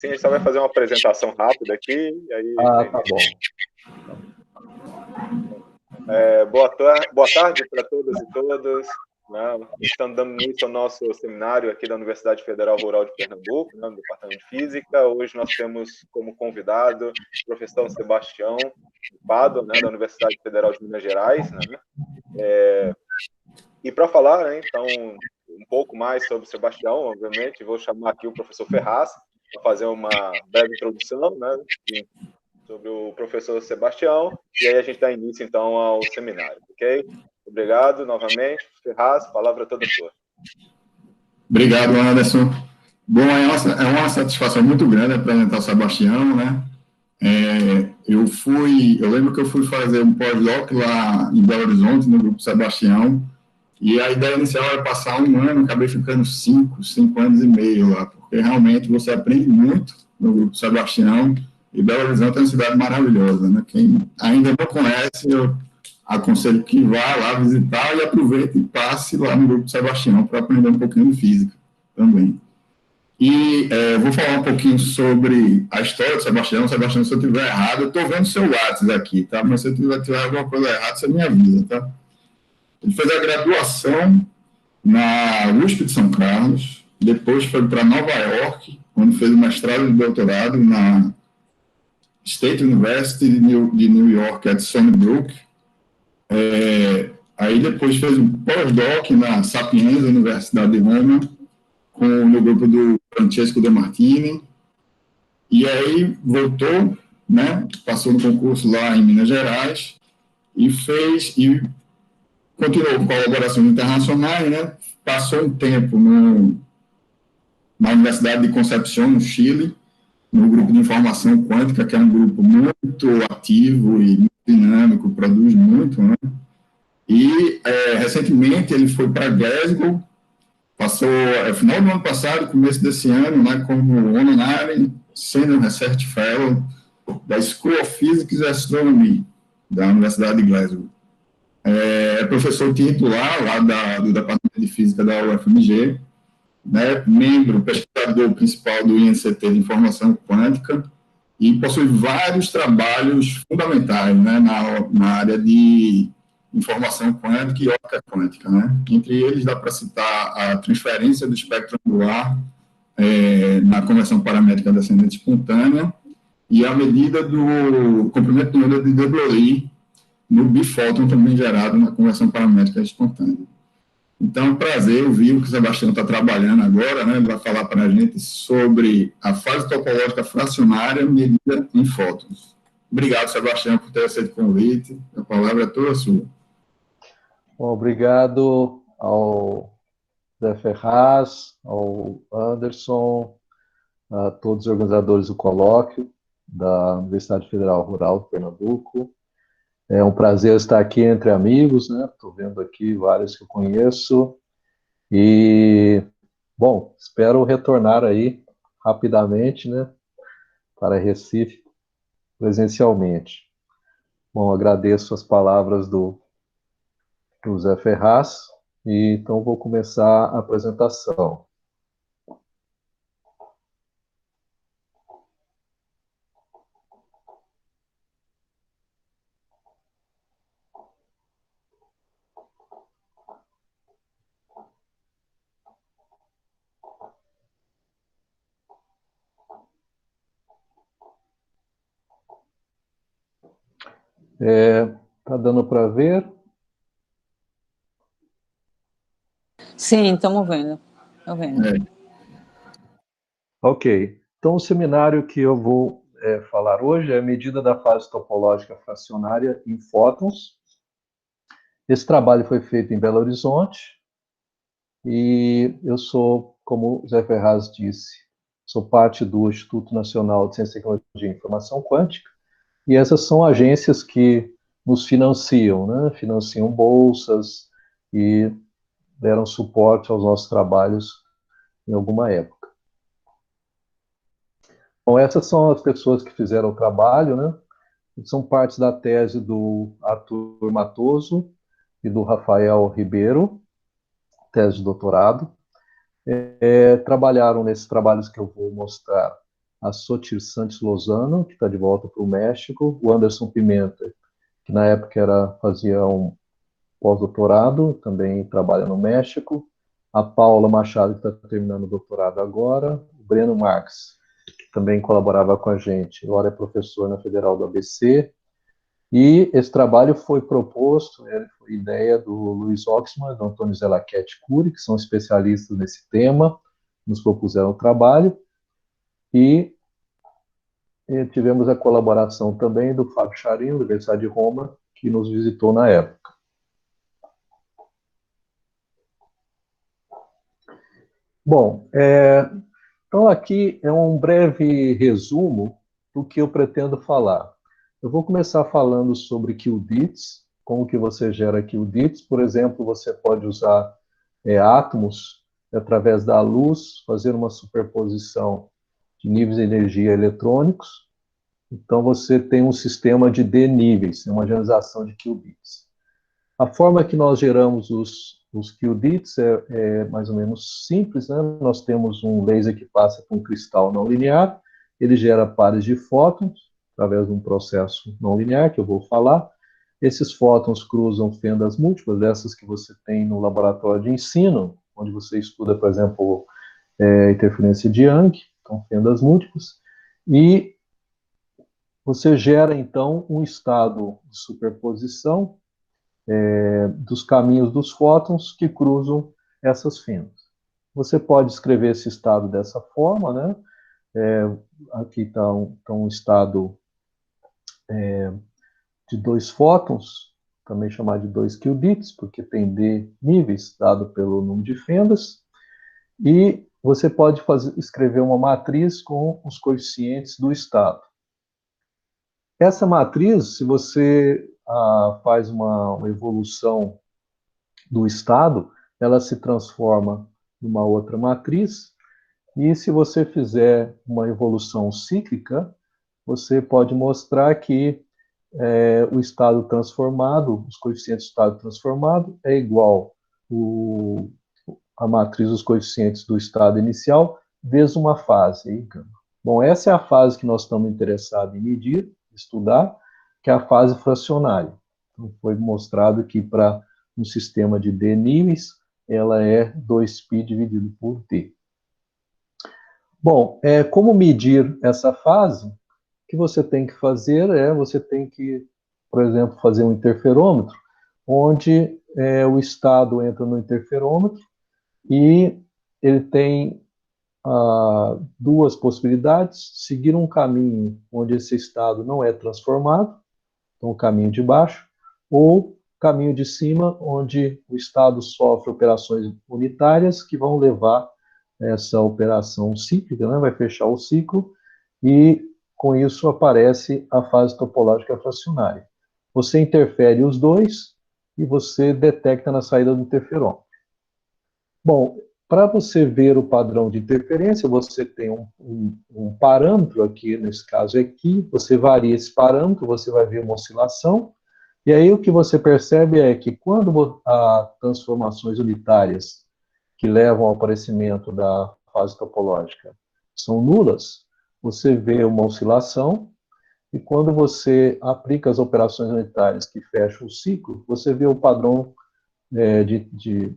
Sim, a gente só vai fazer uma apresentação rápida aqui, e aí... Tá bom. Boa tarde para todas e todos. Né? Estamos dando início ao nosso seminário aqui da Universidade Federal Rural de Pernambuco, né, no Departamento de Física. Hoje nós temos como convidado o professor Sebastião Pádua, né, da Universidade Federal de Minas Gerais. Né? E para falar, né, então, um pouco mais sobre o Sebastião, obviamente, vou chamar aqui o professor Ferraz para fazer uma breve introdução, né, sobre o professor Sebastião, e aí a gente dá início, então, ao seminário, ok? Obrigado, novamente. Ferraz, palavra toda sua. Obrigado, Anderson. Bom, é uma satisfação muito grande apresentar o Sebastião, né? Eu lembro que eu fui fazer um pós-doc lá em Belo Horizonte, no Grupo Sebastião, e a ideia inicial era passar um ano, acabei ficando 5 anos e meio lá, porque realmente você aprende muito no Grupo Sebastião, e Belo Horizonte é uma cidade maravilhosa, né? Quem ainda não conhece, eu aconselho que vá lá visitar e aproveite e passe lá no Grupo Sebastião para aprender um pouquinho de física também. E vou falar um pouquinho sobre a história do Sebastião. Sebastião, se eu estiver errado, eu estou vendo seu WhatsApp aqui, tá? Mas se eu tiver alguma coisa errada, você me avisa, tá? Ele fez a graduação na USP de São Carlos, depois foi para Nova York, onde fez o mestrado e doutorado na State University de New York, at Sunnybrook. Aí depois fez um pós-doc na Sapienza, Universidade de Roma, no grupo do Francesco De Martini, e aí voltou, né, passou no concurso lá em Minas Gerais, e continuou com colaborações internacionais, né, passou um tempo na Universidade de Concepción, no Chile, no grupo de informação quântica, que é um grupo muito ativo e muito dinâmico, produz muito, né, e recentemente ele foi para Glasgow, passou final do ano passado, começo desse ano, né, como Honorary Senior Research Fellow da School of Physics and Astronomy da Universidade de Glasgow. É professor titular lá do Departamento de Física da UFMG, né, membro, pesquisador principal do INCT de Informação Quântica, e possui vários trabalhos fundamentais, né, na área de informação quântica e ótica quântica, né? Entre eles, dá para citar a transferência do espectro angular na conversão paramétrica descendente espontânea e a medida do comprimento de onda de de Broglie no bifóton também gerado na conversão paramétrica espontânea. Então, é um prazer ouvir o que o Sebastião está trabalhando agora, né? Ele vai falar para a gente sobre a fase topológica fracionária medida em fótons. Obrigado, Sebastião, por ter aceito o convite. A palavra é toda sua. Bom, obrigado ao Zé Ferraz, ao Anderson, a todos os organizadores do colóquio da Universidade Federal Rural de Pernambuco. É um prazer estar aqui entre amigos, né? Estou vendo aqui vários que eu conheço. E, bom, espero retornar aí rapidamente, né? Para Recife, presencialmente. Bom, agradeço as palavras do Zé Ferraz, e então vou começar a apresentação. Tá dando para ver? Sim, estamos vendo. Estou vendo. Ok. Então, o seminário que eu vou falar hoje é a medida da fase topológica fracionária em fótons. Esse trabalho foi feito em Belo Horizonte e eu sou, como o Zé Ferraz disse, sou parte do Instituto Nacional de Ciência, Tecnologia e Informação Quântica, e essas são agências que nos financiam, né? Financiam bolsas e deram suporte aos nossos trabalhos em alguma época. Bom, essas são as pessoas que fizeram o trabalho, né? São partes da tese do Arthur Matoso e do Rafael Ribeiro, tese de doutorado. Trabalharam nesses trabalhos que eu vou mostrar a Sotir Santos Lozano, que está de volta para o México, o Anderson Pimenta, que na época fazia um pós-doutorado, também trabalha no México, a Paula Machado, que está terminando o doutorado agora, o Breno Marques, que também colaborava com a gente, agora é professor na Federal do ABC, e esse trabalho foi proposto, foi ideia do Luiz Oxman, do Antônio Zelaquete Cury, que são especialistas nesse tema, nos propuseram o trabalho, e tivemos a colaboração também do Fábio Charim, da Universidade de Roma, que nos visitou na época. Bom, então aqui é um breve resumo do que eu pretendo falar. Eu vou começar falando sobre QDITs, como que você gera QDITs. Por exemplo, você pode usar átomos através da luz, fazer uma superposição de níveis de energia eletrônicos. Então, você tem um sistema de D níveis, uma generalização de qubits. A forma que nós geramos os qubits é mais ou menos simples, né? Nós temos um laser que passa por um cristal não linear, ele gera pares de fótons, através de um processo não linear, que eu vou falar. Esses fótons cruzam fendas múltiplas, dessas que você tem no laboratório de ensino, onde você estuda, por exemplo, interferência de Young, então fendas múltiplas, e você gera, então, um estado de superposição dos caminhos dos fótons que cruzam essas fendas. Você pode escrever esse estado dessa forma, né? Aqui está um estado de 2 fótons, também chamado de 2 qubits, porque tem D níveis, dado pelo número de fendas, e você pode escrever uma matriz com os coeficientes do estado. Essa matriz, se você faz uma evolução do estado, ela se transforma numa outra matriz, e se você fizer uma evolução cíclica, você pode mostrar que o estado transformado, os coeficientes do estado transformado, é igual a matriz dos coeficientes do estado inicial vezes uma fase, aí, gama. Bom, essa é a fase que nós estamos interessados em medir, estudar, que é a fase fracionária. Então, foi mostrado que para um sistema de D níveis, ela é 2π dividido por D. Bom, como medir essa fase? O que você tem que fazer você tem que, por exemplo, fazer um interferômetro, onde o estado entra no interferômetro e ele tem duas possibilidades: seguir um caminho onde esse estado não é transformado, então o caminho de baixo, ou caminho de cima, onde o estado sofre operações unitárias que vão levar essa operação cíclica, né? Vai fechar o ciclo e com isso aparece a fase topológica fracionária. Você interfere os dois e você detecta na saída do interferômetro. Bom, para você ver o padrão de interferência, você tem um parâmetro aqui, nesse caso aqui, você varia esse parâmetro, você vai ver uma oscilação, e aí o que você percebe é que quando há transformações unitárias que levam ao aparecimento da fase topológica são nulas, você vê uma oscilação, e quando você aplica as operações unitárias que fecham o ciclo, você vê o padrão de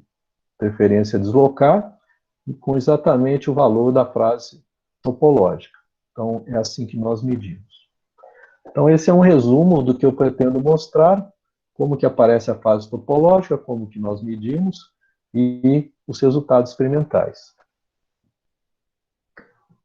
interferência deslocar, e com exatamente o valor da fase topológica. Então, é assim que nós medimos. Então, esse é um resumo do que eu pretendo mostrar, como que aparece a fase topológica, como que nós medimos, e os resultados experimentais.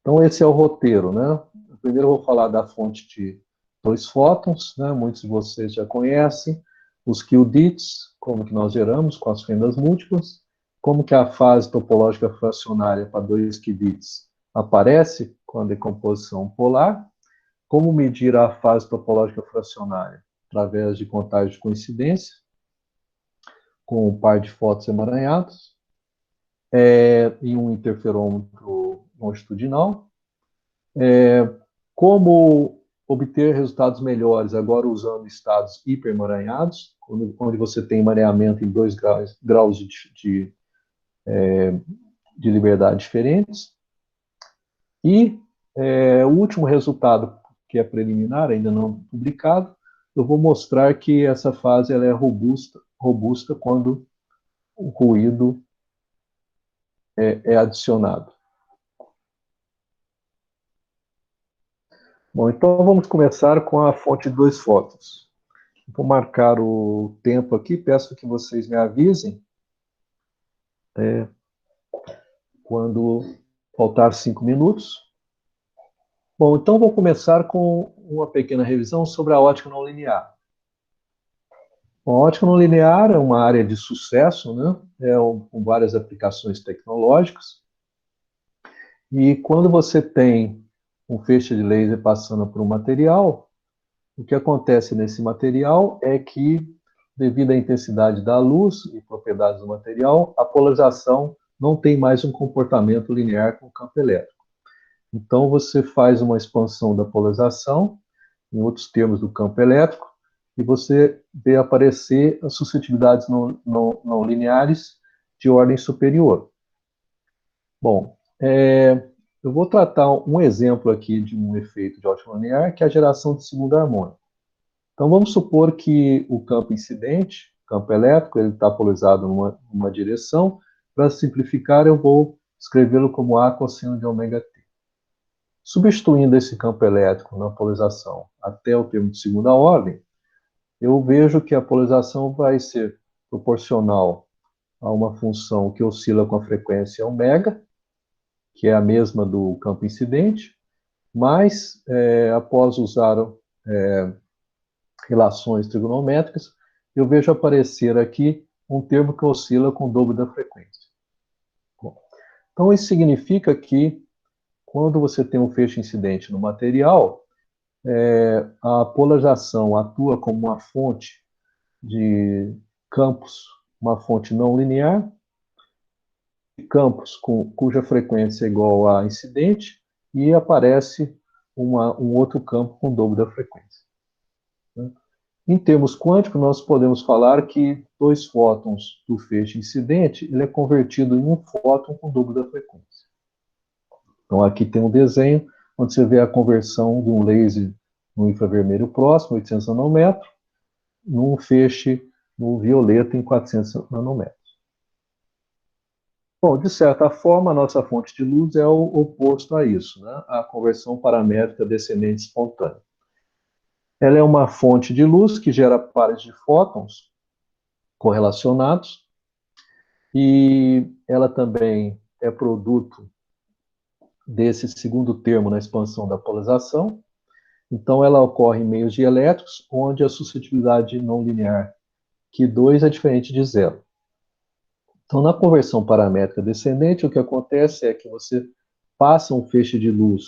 Então, esse é o roteiro, né? Primeiro eu vou falar da fonte de 2 fótons, né? Muitos de vocês já conhecem, os qubits, como que nós geramos com as fendas múltiplas, como que a fase topológica fracionária para 2 qubits aparece com a decomposição polar, como medir a fase topológica fracionária através de contagem de coincidência, com um par de fótons emaranhados, e um interferômetro longitudinal, como obter resultados melhores agora usando estados hiperemaranhados, onde você tem emaranhamento em 2 graus de liberdade diferentes, e o último resultado, que é preliminar, ainda não publicado, eu vou mostrar que essa fase ela é robusta quando o ruído é adicionado. Bom, então vamos começar com a fonte de 2 fótons. Vou marcar o tempo aqui, peço que vocês me avisem quando faltar 5 minutos. Bom, então vou começar com uma pequena revisão sobre a ótica não linear. Bom, a ótica não linear é uma área de sucesso, né? Com várias aplicações tecnológicas. E quando você tem um feixe de laser passando por um material, o que acontece nesse material é que, devido à intensidade da luz e propriedades do material, a polarização não tem mais um comportamento linear com o campo elétrico. Então, você faz uma expansão da polarização, em outros termos do campo elétrico, e você vê aparecer as suscetibilidades não lineares de ordem superior. Bom, eu vou tratar um exemplo aqui de um efeito de ótica não linear, que é a geração de segundo harmônico. Então, vamos supor que o campo incidente, campo elétrico, ele está polarizado numa direção. Para simplificar, eu vou escrevê-lo como A cosseno de ômega t. Substituindo esse campo elétrico na polarização até o termo de segunda ordem, eu vejo que a polarização vai ser proporcional a uma função que oscila com a frequência ômega, que é a mesma do campo incidente, mas, após usar relações trigonométricas, eu vejo aparecer aqui um termo que oscila com o dobro da frequência. Bom, então, isso significa que, quando você tem um feixe incidente no material, a polarização atua como uma fonte de campos, uma fonte não linear, campos cuja frequência é igual a incidente, e aparece um outro campo com o dobro da frequência. Em termos quânticos, nós podemos falar que 2 fótons do feixe incidente ele é convertido em um fóton com o dobro da frequência. Então, aqui tem um desenho onde você vê a conversão de um laser no infravermelho próximo, 800 nanômetros, num feixe no violeta em 400 nanômetros. Bom, de certa forma, a nossa fonte de luz é o oposto a isso, né? A conversão paramétrica descendente espontânea. Ela é uma fonte de luz que gera pares de fótons correlacionados, e ela também é produto desse segundo termo na expansão da polarização. Então, ela ocorre em meios dielétricos, onde a suscetibilidade não linear Q2 é diferente de zero. Então, na conversão paramétrica descendente, o que acontece é que você passa um feixe de luz,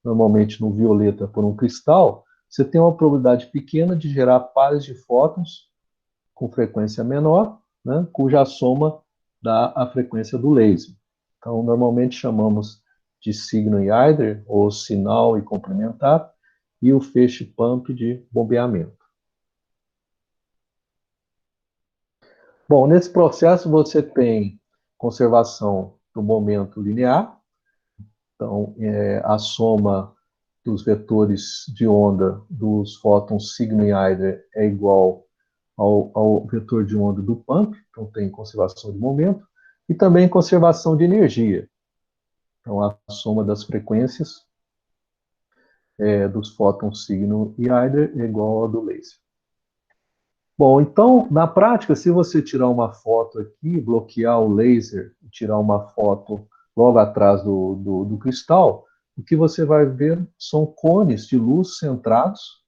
normalmente no violeta, por um cristal, você tem uma probabilidade pequena de gerar pares de fótons com frequência menor, né, cuja soma dá a frequência do laser. Então, normalmente chamamos de signal e Hydra, ou sinal e complementar, e o feixe pump de bombeamento. Bom, nesse processo você tem conservação do momento linear, então a soma dos vetores de onda dos fótons signo e Hydra é igual ao vetor de onda do pump, então tem conservação de momento, e também conservação de energia. Então a soma das frequências dos fótons signo e Hydra é igual ao do laser. Bom, então, na prática, se você tirar uma foto aqui, bloquear o laser e tirar uma foto logo atrás do cristal, o que você vai ver são cones de luz centrados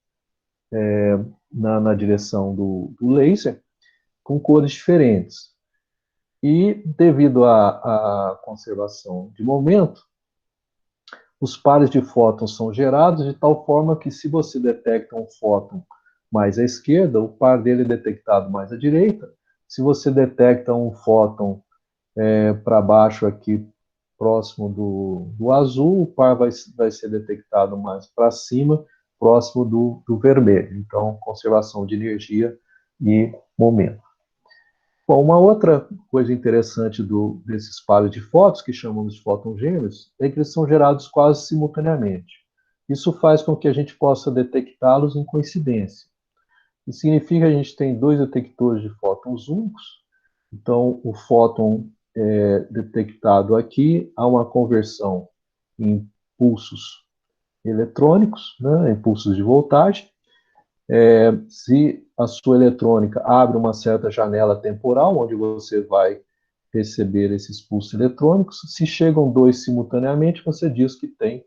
na direção do laser, com cores diferentes. E, devido à conservação de momento, os pares de fótons são gerados de tal forma que, se você detecta um fóton mais à esquerda, o par dele é detectado mais à direita. Se você detecta um fóton para baixo aqui, próximo do azul, o par vai ser detectado mais para cima, próximo do vermelho. Então, conservação de energia e momento. Bom, uma outra coisa interessante desses pares de fótons, que chamamos de fótons gêmeos, é que eles são gerados quase simultaneamente. Isso faz com que a gente possa detectá-los em coincidência. Isso significa que a gente tem dois detectores de fótons únicos. Então, o fóton é detectado aqui, há uma conversão em impulsos eletrônicos, né, impulsos de voltagem. Se a sua eletrônica abre uma certa janela temporal, onde você vai receber esses pulsos eletrônicos, se chegam dois simultaneamente, você diz que tem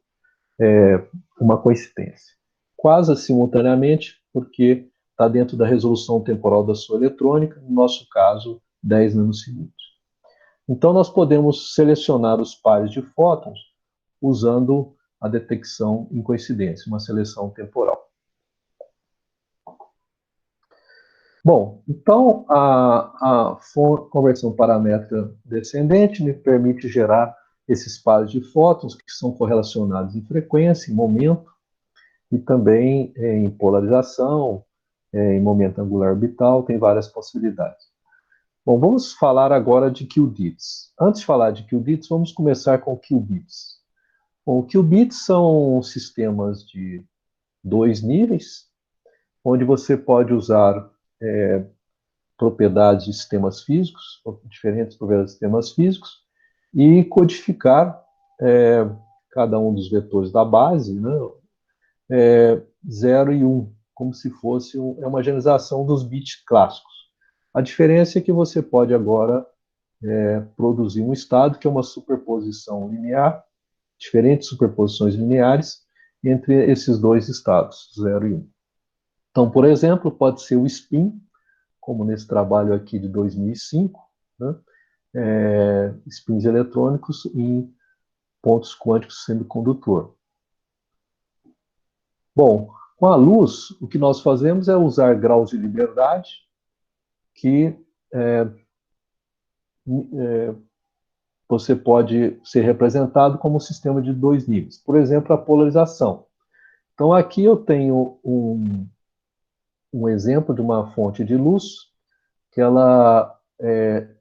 uma coincidência. Quase simultaneamente, porque está dentro da resolução temporal da sua eletrônica, no nosso caso, 10 nanosegundos. Então, nós podemos selecionar os pares de fótons usando a detecção em coincidência, uma seleção temporal. Bom, então a conversão paramétrica descendente me permite gerar esses pares de fótons que são correlacionados em frequência, em momento, e também em polarização, em momento angular orbital, tem várias possibilidades. Bom, vamos falar agora de qubits. Antes de falar de qubits, vamos começar com qubits. Bom, qubits são sistemas de 2 níveis, onde você pode usar propriedades de sistemas físicos, diferentes propriedades de sistemas físicos, e codificar cada um dos vetores da base, né, 0 e 1, como se fosse uma generalização dos bits clássicos. A diferença é que você pode agora produzir um estado que é uma superposição linear, diferentes superposições lineares entre esses dois estados, 0 e 1. Então, por exemplo, pode ser o spin, como nesse trabalho aqui de 2005, né? Spins eletrônicos em pontos quânticos semicondutor. Bom, com a luz, o que nós fazemos é usar graus de liberdade que você pode ser representado como um sistema de 2 níveis. Por exemplo, a polarização. Então, aqui eu tenho um exemplo de uma fonte de luz que ela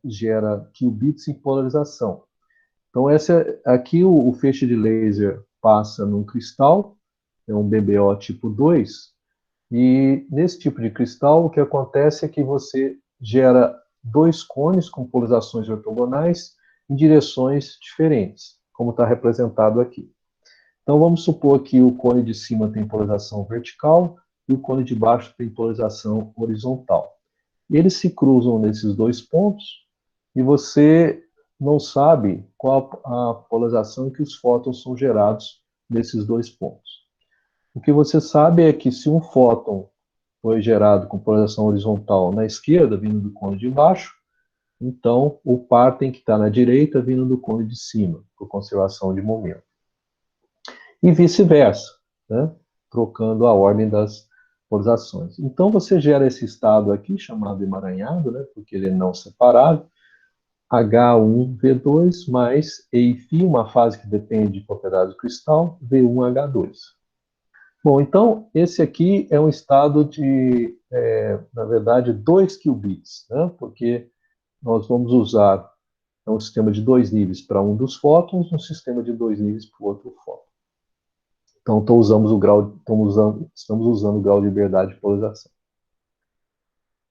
gera qubits em polarização. Então, aqui o feixe de laser passa num cristal, é um BBO tipo 2, e nesse tipo de cristal o que acontece é que você gera dois cones com polarizações ortogonais em direções diferentes, como está representado aqui. Então, vamos supor que o cone de cima tem polarização vertical e o cone de baixo tem polarização horizontal. Eles se cruzam nesses dois pontos e você não sabe qual a polarização que os fótons são gerados nesses dois pontos. O que você sabe é que se um fóton foi gerado com polarização horizontal na esquerda, vindo do cone de baixo, então o par tem que estar na direita, vindo do cone de cima, por conservação de momento. E vice-versa, né? Trocando a ordem das polarizações. Então você gera esse estado aqui, chamado emaranhado, né? Porque ele é não separável, H1V2 mais EIφ, uma fase que depende de propriedades do cristal, V1H2. Bom, então, esse aqui é um estado de, na verdade, 2 qubits, né? Porque nós vamos usar um sistema de 2 níveis para um dos fótons, um sistema de 2 níveis para o outro fóton. Então, estamos usando o grau de liberdade de polarização.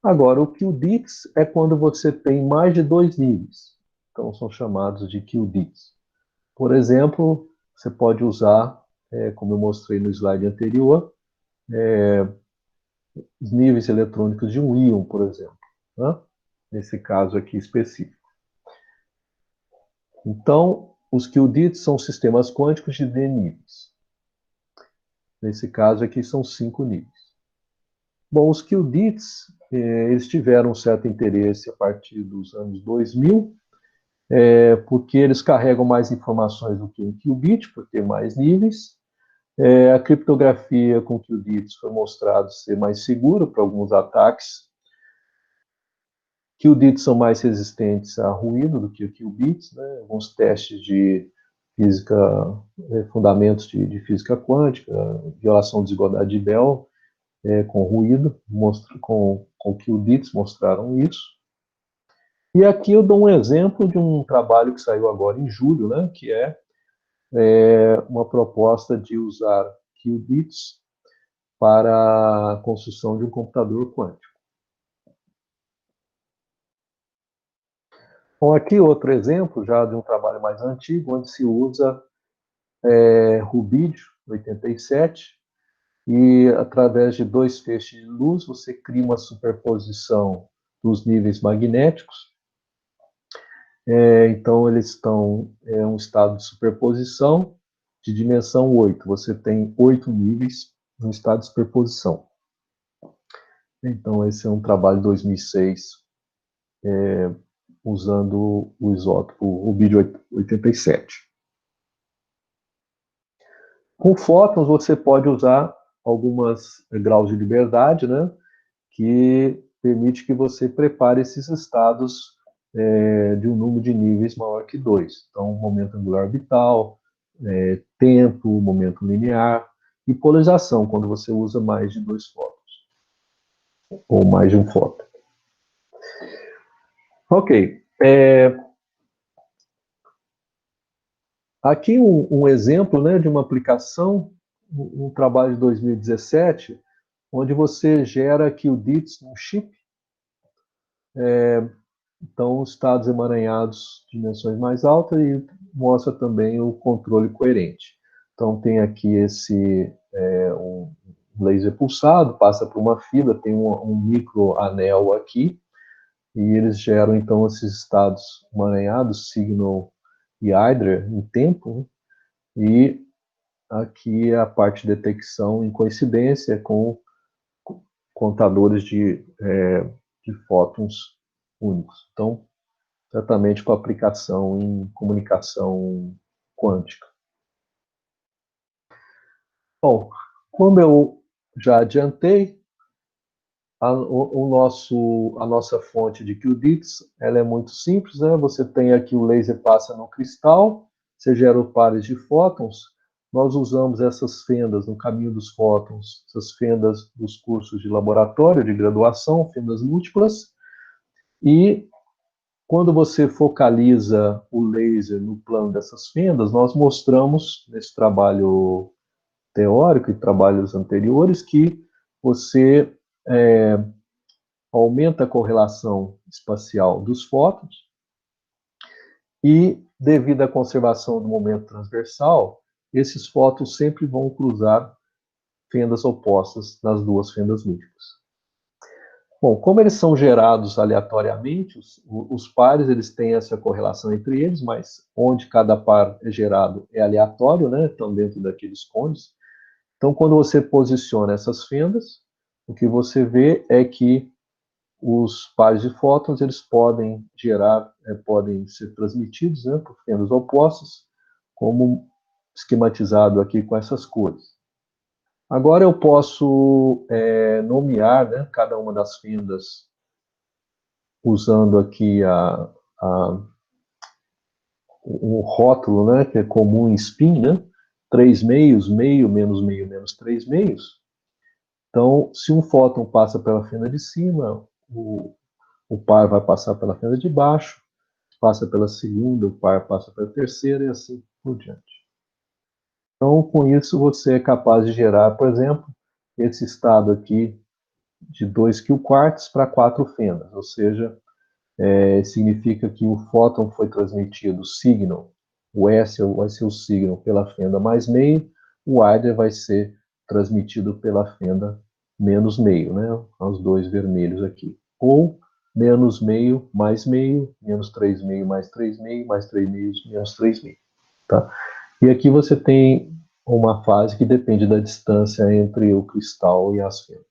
Agora, o qubits é quando você tem mais de 2 níveis. Então, são chamados de qubits. Por exemplo, você pode usar, como eu mostrei no slide anterior, os níveis eletrônicos de um íon, por exemplo, né? Nesse caso aqui específico. Então, os qubits são sistemas quânticos de D níveis. Nesse caso aqui são 5 níveis. Bom, os qubits, eles tiveram um certo interesse a partir dos anos 2000, porque eles carregam mais informações do que um qubit, por ter mais níveis. A criptografia com qubits foi mostrado ser mais segura para alguns ataques. Qubits são mais resistentes a ruído do que qubits, né? Alguns testes de física, fundamentos de física quântica, violação da desigualdade de Bell, com ruído, com qubits mostraram isso. E aqui eu dou um exemplo de um trabalho que saiu agora em julho, né, que é uma proposta de usar qubits para a construção de um computador quântico. Bom, aqui outro exemplo, já de um trabalho mais antigo, onde se usa rubídio 87, e através de 2 feixes de luz, você cria uma superposição dos níveis magnéticos. Então, eles estão em um estado de superposição de dimensão 8. Você tem 8 níveis no estado de superposição. Então, esse é um trabalho de 2006, usando o isótopo rubídio 87. Com fótons, você pode usar alguns graus de liberdade, né, que permite que você prepare esses estados de um número de níveis maior que 2. Então, momento angular orbital, tempo, momento linear e polarização, quando você usa mais de 2 fótons, ou mais de um fóton. Ok. Aqui um exemplo, né, de uma aplicação, um trabalho de 2017, onde você gera qubits num chip. Então, estados emaranhados de dimensões mais altas, e mostra também o controle coerente. Então, tem aqui um laser pulsado, passa por uma fibra, tem um microanel aqui, e eles geram, então, esses estados emaranhados, signal e hydra, em tempo, e aqui é a parte de detecção em coincidência com contadores de fótons únicos. Então, certamente com aplicação em comunicação quântica. Bom, como eu já adiantei, a nossa fonte de qubits, ela é muito simples, né? Você tem aqui o laser passa no cristal, você gera pares de fótons. Nós usamos essas fendas no caminho dos fótons, essas fendas dos cursos de laboratório, de graduação, fendas múltiplas, e quando você focaliza o laser no plano dessas fendas, nós mostramos nesse trabalho teórico e trabalhos anteriores que você aumenta a correlação espacial dos fótons e, devido à conservação do momento transversal, esses fótons sempre vão cruzar fendas opostas nas duas fendas múltiplas. Bom, como eles são gerados aleatoriamente, os pares eles têm essa correlação entre eles, mas onde cada par é gerado é aleatório, né? Estão dentro daqueles cones. Então, quando você posiciona essas fendas, o que você vê é que os pares de fótons eles podem podem ser transmitidos, né, por fendas opostas, como esquematizado aqui com essas cores. Agora eu posso nomear, né, cada uma das fendas usando aqui um rótulo, né, que é comum em spin, né, 3 meios, meio, menos 3 meios. Então, se um fóton passa pela fenda de cima, o par vai passar pela fenda de baixo, passa pela segunda, o par passa pela terceira, e assim por diante. Então, com isso, você é capaz de gerar, por exemplo, esse estado aqui de 2 Q-quarks para 4 fendas, ou seja, significa que o fóton foi transmitido signal, o S vai ser o signal pela fenda mais meio, o hydra vai ser transmitido pela fenda menos meio, né? Os dois vermelhos aqui. Ou menos meio, menos 3 meio, mais 3 meio, mais 3 meios, menos 3 meio. Tá? E aqui você tem uma fase que depende da distância entre o cristal e as fendas.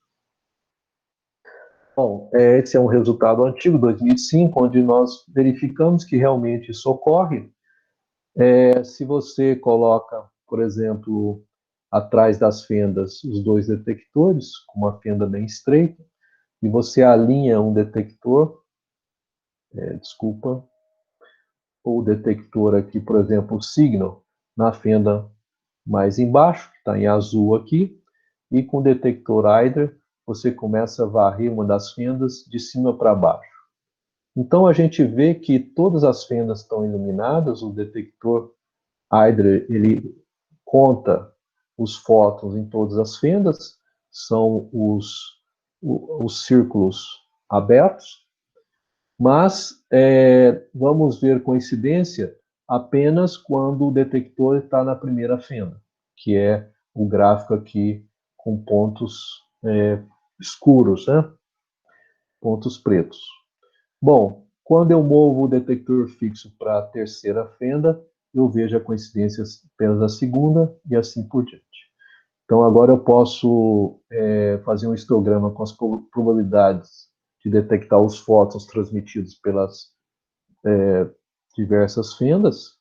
Bom, esse é um resultado antigo, 2005, onde nós verificamos que realmente isso ocorre. Se você coloca, por exemplo, atrás das fendas os dois detectores, com uma fenda bem estreita, e você alinha um detector, o detector aqui, por exemplo, o signal, na fenda mais embaixo, que está em azul aqui, e com o detector hydra, você começa a varrer uma das fendas de cima para baixo. Então, a gente vê que todas as fendas estão iluminadas, o detector Hydra, ele conta os fótons em todas as fendas, são os círculos abertos, mas vamos ver coincidência apenas quando o detector está na primeira fenda, que é o gráfico aqui com pontos escuros, né? Pontos pretos. Bom, quando eu movo o detector fixo para a terceira fenda, eu vejo a coincidência apenas da segunda e assim por diante. Então, agora eu posso fazer um histograma com as probabilidades de detectar os fótons transmitidos pelas diversas fendas,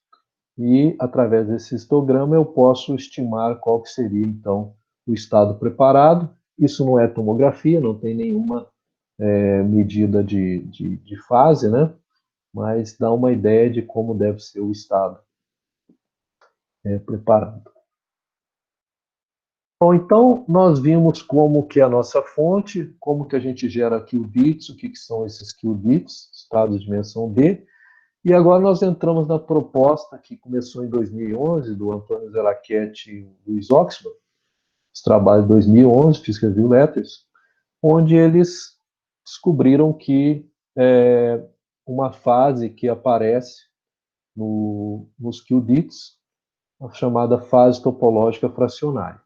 e, através desse histograma, eu posso estimar qual que seria, então, o estado preparado. Isso não é tomografia, não tem nenhuma medida de fase, né? Mas dá uma ideia de como deve ser o estado preparado. Bom, então, nós vimos como que é a nossa fonte, como que a gente gera qubits, o que são esses qubits, estados de dimensão D, e agora nós entramos na proposta que começou em 2011, do Antônio Zelachetti e Louis Oxman, esse trabalho de 2011, Physics Review Letters, onde eles descobriram que uma fase que aparece nos qubits, a chamada fase topológica fracionária.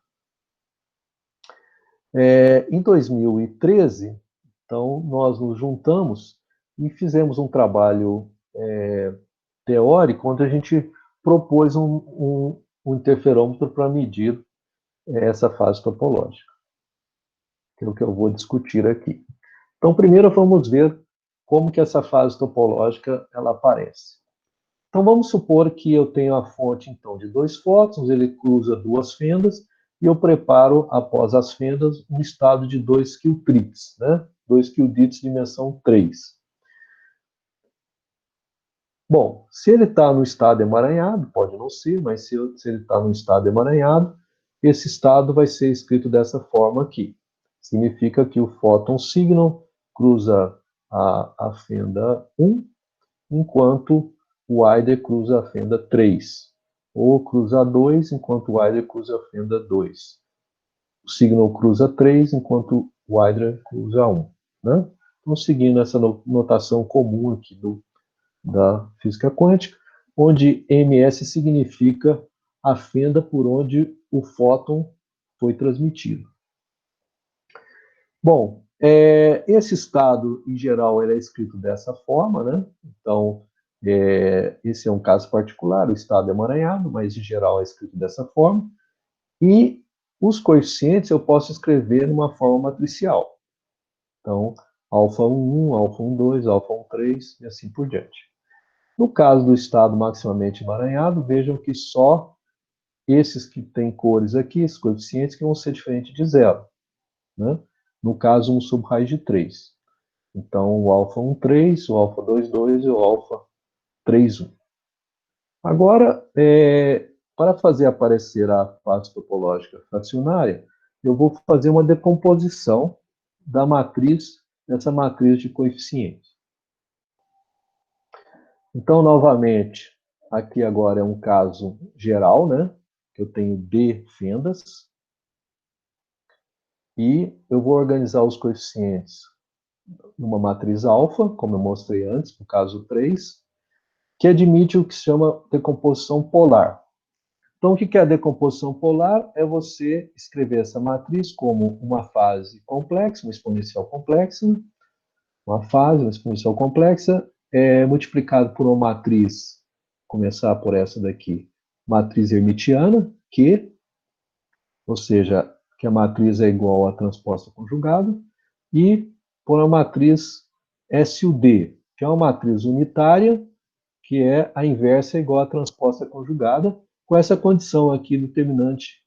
Em 2013, então, nós nos juntamos e fizemos um trabalho teórico, onde a gente propôs um interferômetro para medir essa fase topológica, que é o que eu vou discutir aqui. Então, primeiro vamos ver como que essa fase topológica ela aparece. Então, vamos supor que eu tenho a fonte, então, de 2 fótons, ele cruza 2 fendas, e eu preparo, após as fendas, um estado de 2 qubits, né? 2 qubits de dimensão 3. Bom, se ele está no estado emaranhado, pode não ser, mas se ele está no estado emaranhado, esse estado vai ser escrito dessa forma aqui. Significa que o fóton signal cruza a fenda 1, enquanto o Hydra cruza a fenda 3. Ou cruza 2, enquanto o Hydra cruza a fenda 2. O signal cruza 3, enquanto o Hydra cruza 1. Né? Então, seguindo essa notação comum aqui da física quântica, onde ms significa a fenda por onde o fóton foi transmitido. Bom, esse estado, em geral, ele é escrito dessa forma, né? Então, esse é um caso particular, o estado emaranhado, mas, em geral, é escrito dessa forma. E os coeficientes eu posso escrever numa forma matricial. Então, alfa 1, alfa 2, alfa 3 e assim por diante. No caso do estado maximamente emaranhado, vejam que só esses que têm cores aqui, esses coeficientes, que vão ser diferentes de zero. Né? No caso, 1 sub raiz de 3. Então, o alfa 3, o alfa 2 e o alfa 3,1. Agora, para fazer aparecer a fase topológica fracionária, eu vou fazer uma decomposição da matriz, dessa matriz de coeficientes. Então, novamente, aqui agora é um caso geral, né? Eu tenho D fendas. E eu vou organizar os coeficientes numa matriz alfa, como eu mostrei antes, no caso 3, que admite o que se chama decomposição polar. Então, o que é a decomposição polar? É você escrever essa matriz como uma fase complexa, uma exponencial complexa, uma fase, uma exponencial complexa, multiplicado por uma matriz, começar por essa daqui, matriz hermitiana, ou seja, que a matriz é igual à transposta conjugada, e por uma matriz SUD, que é uma matriz unitária, que é a inversa igual à transposta conjugada, com essa condição aqui determinante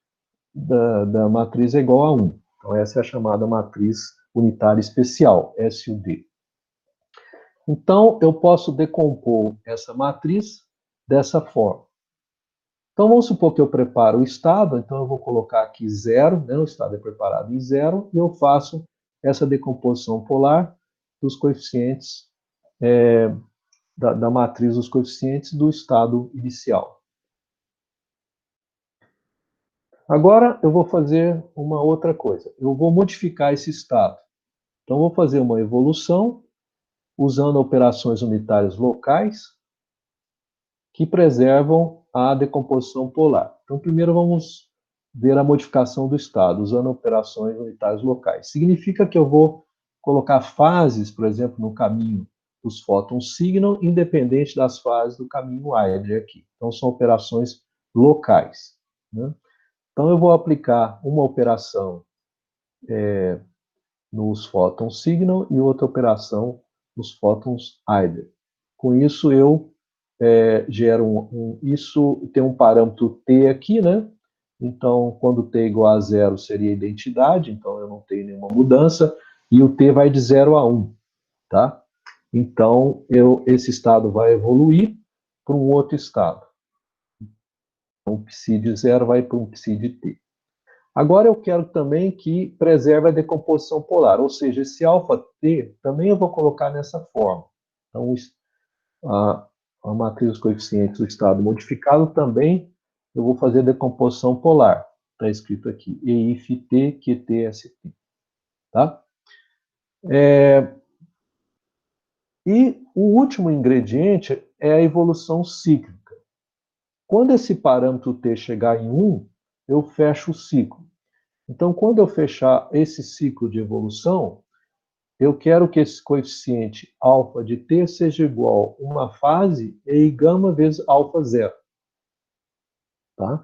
da matriz é igual a 1. Então, essa é a chamada matriz unitária especial, SUD. Então, eu posso decompor essa matriz dessa forma. Então, vamos supor que eu preparo o estado, então eu vou colocar aqui 0, né, o estado é preparado em 0, e eu faço essa decomposição polar dos coeficientes da matriz dos coeficientes do estado inicial. Agora eu vou fazer uma outra coisa. Eu vou modificar esse estado. Então, eu vou fazer uma evolução usando operações unitárias locais que preservam a decomposição polar. Então, primeiro vamos ver a modificação do estado usando operações unitárias locais. Significa que eu vou colocar fases, por exemplo, no caminho dos fótons signal, independente das fases do caminho Hydra aqui. Então, são operações locais, né? Então, eu vou aplicar uma operação nos fótons signal e outra operação nos fótons Hydra. Com isso, eu gero isso tem um parâmetro T aqui, né? Então, quando T é igual a 0, seria a identidade, então eu não tenho nenhuma mudança, e o T vai de 0 a 1, tá? Então, esse estado vai evoluir para um outro estado. Então, o psi de 0 vai para um psi de T. Agora eu quero também que preserve a decomposição polar, ou seja, esse alfa-T também eu vou colocar nessa forma. Então, a matriz dos coeficientes do estado modificado também eu vou fazer decomposição polar. Está escrito aqui, EIF-T, QT-ST. Tá? E o último ingrediente é a evolução cíclica. Quando esse parâmetro T chegar em 1, eu fecho o ciclo. Então, quando eu fechar esse ciclo de evolução, eu quero que esse coeficiente alfa de T seja igual a uma fase E gama vezes alfa zero. Tá?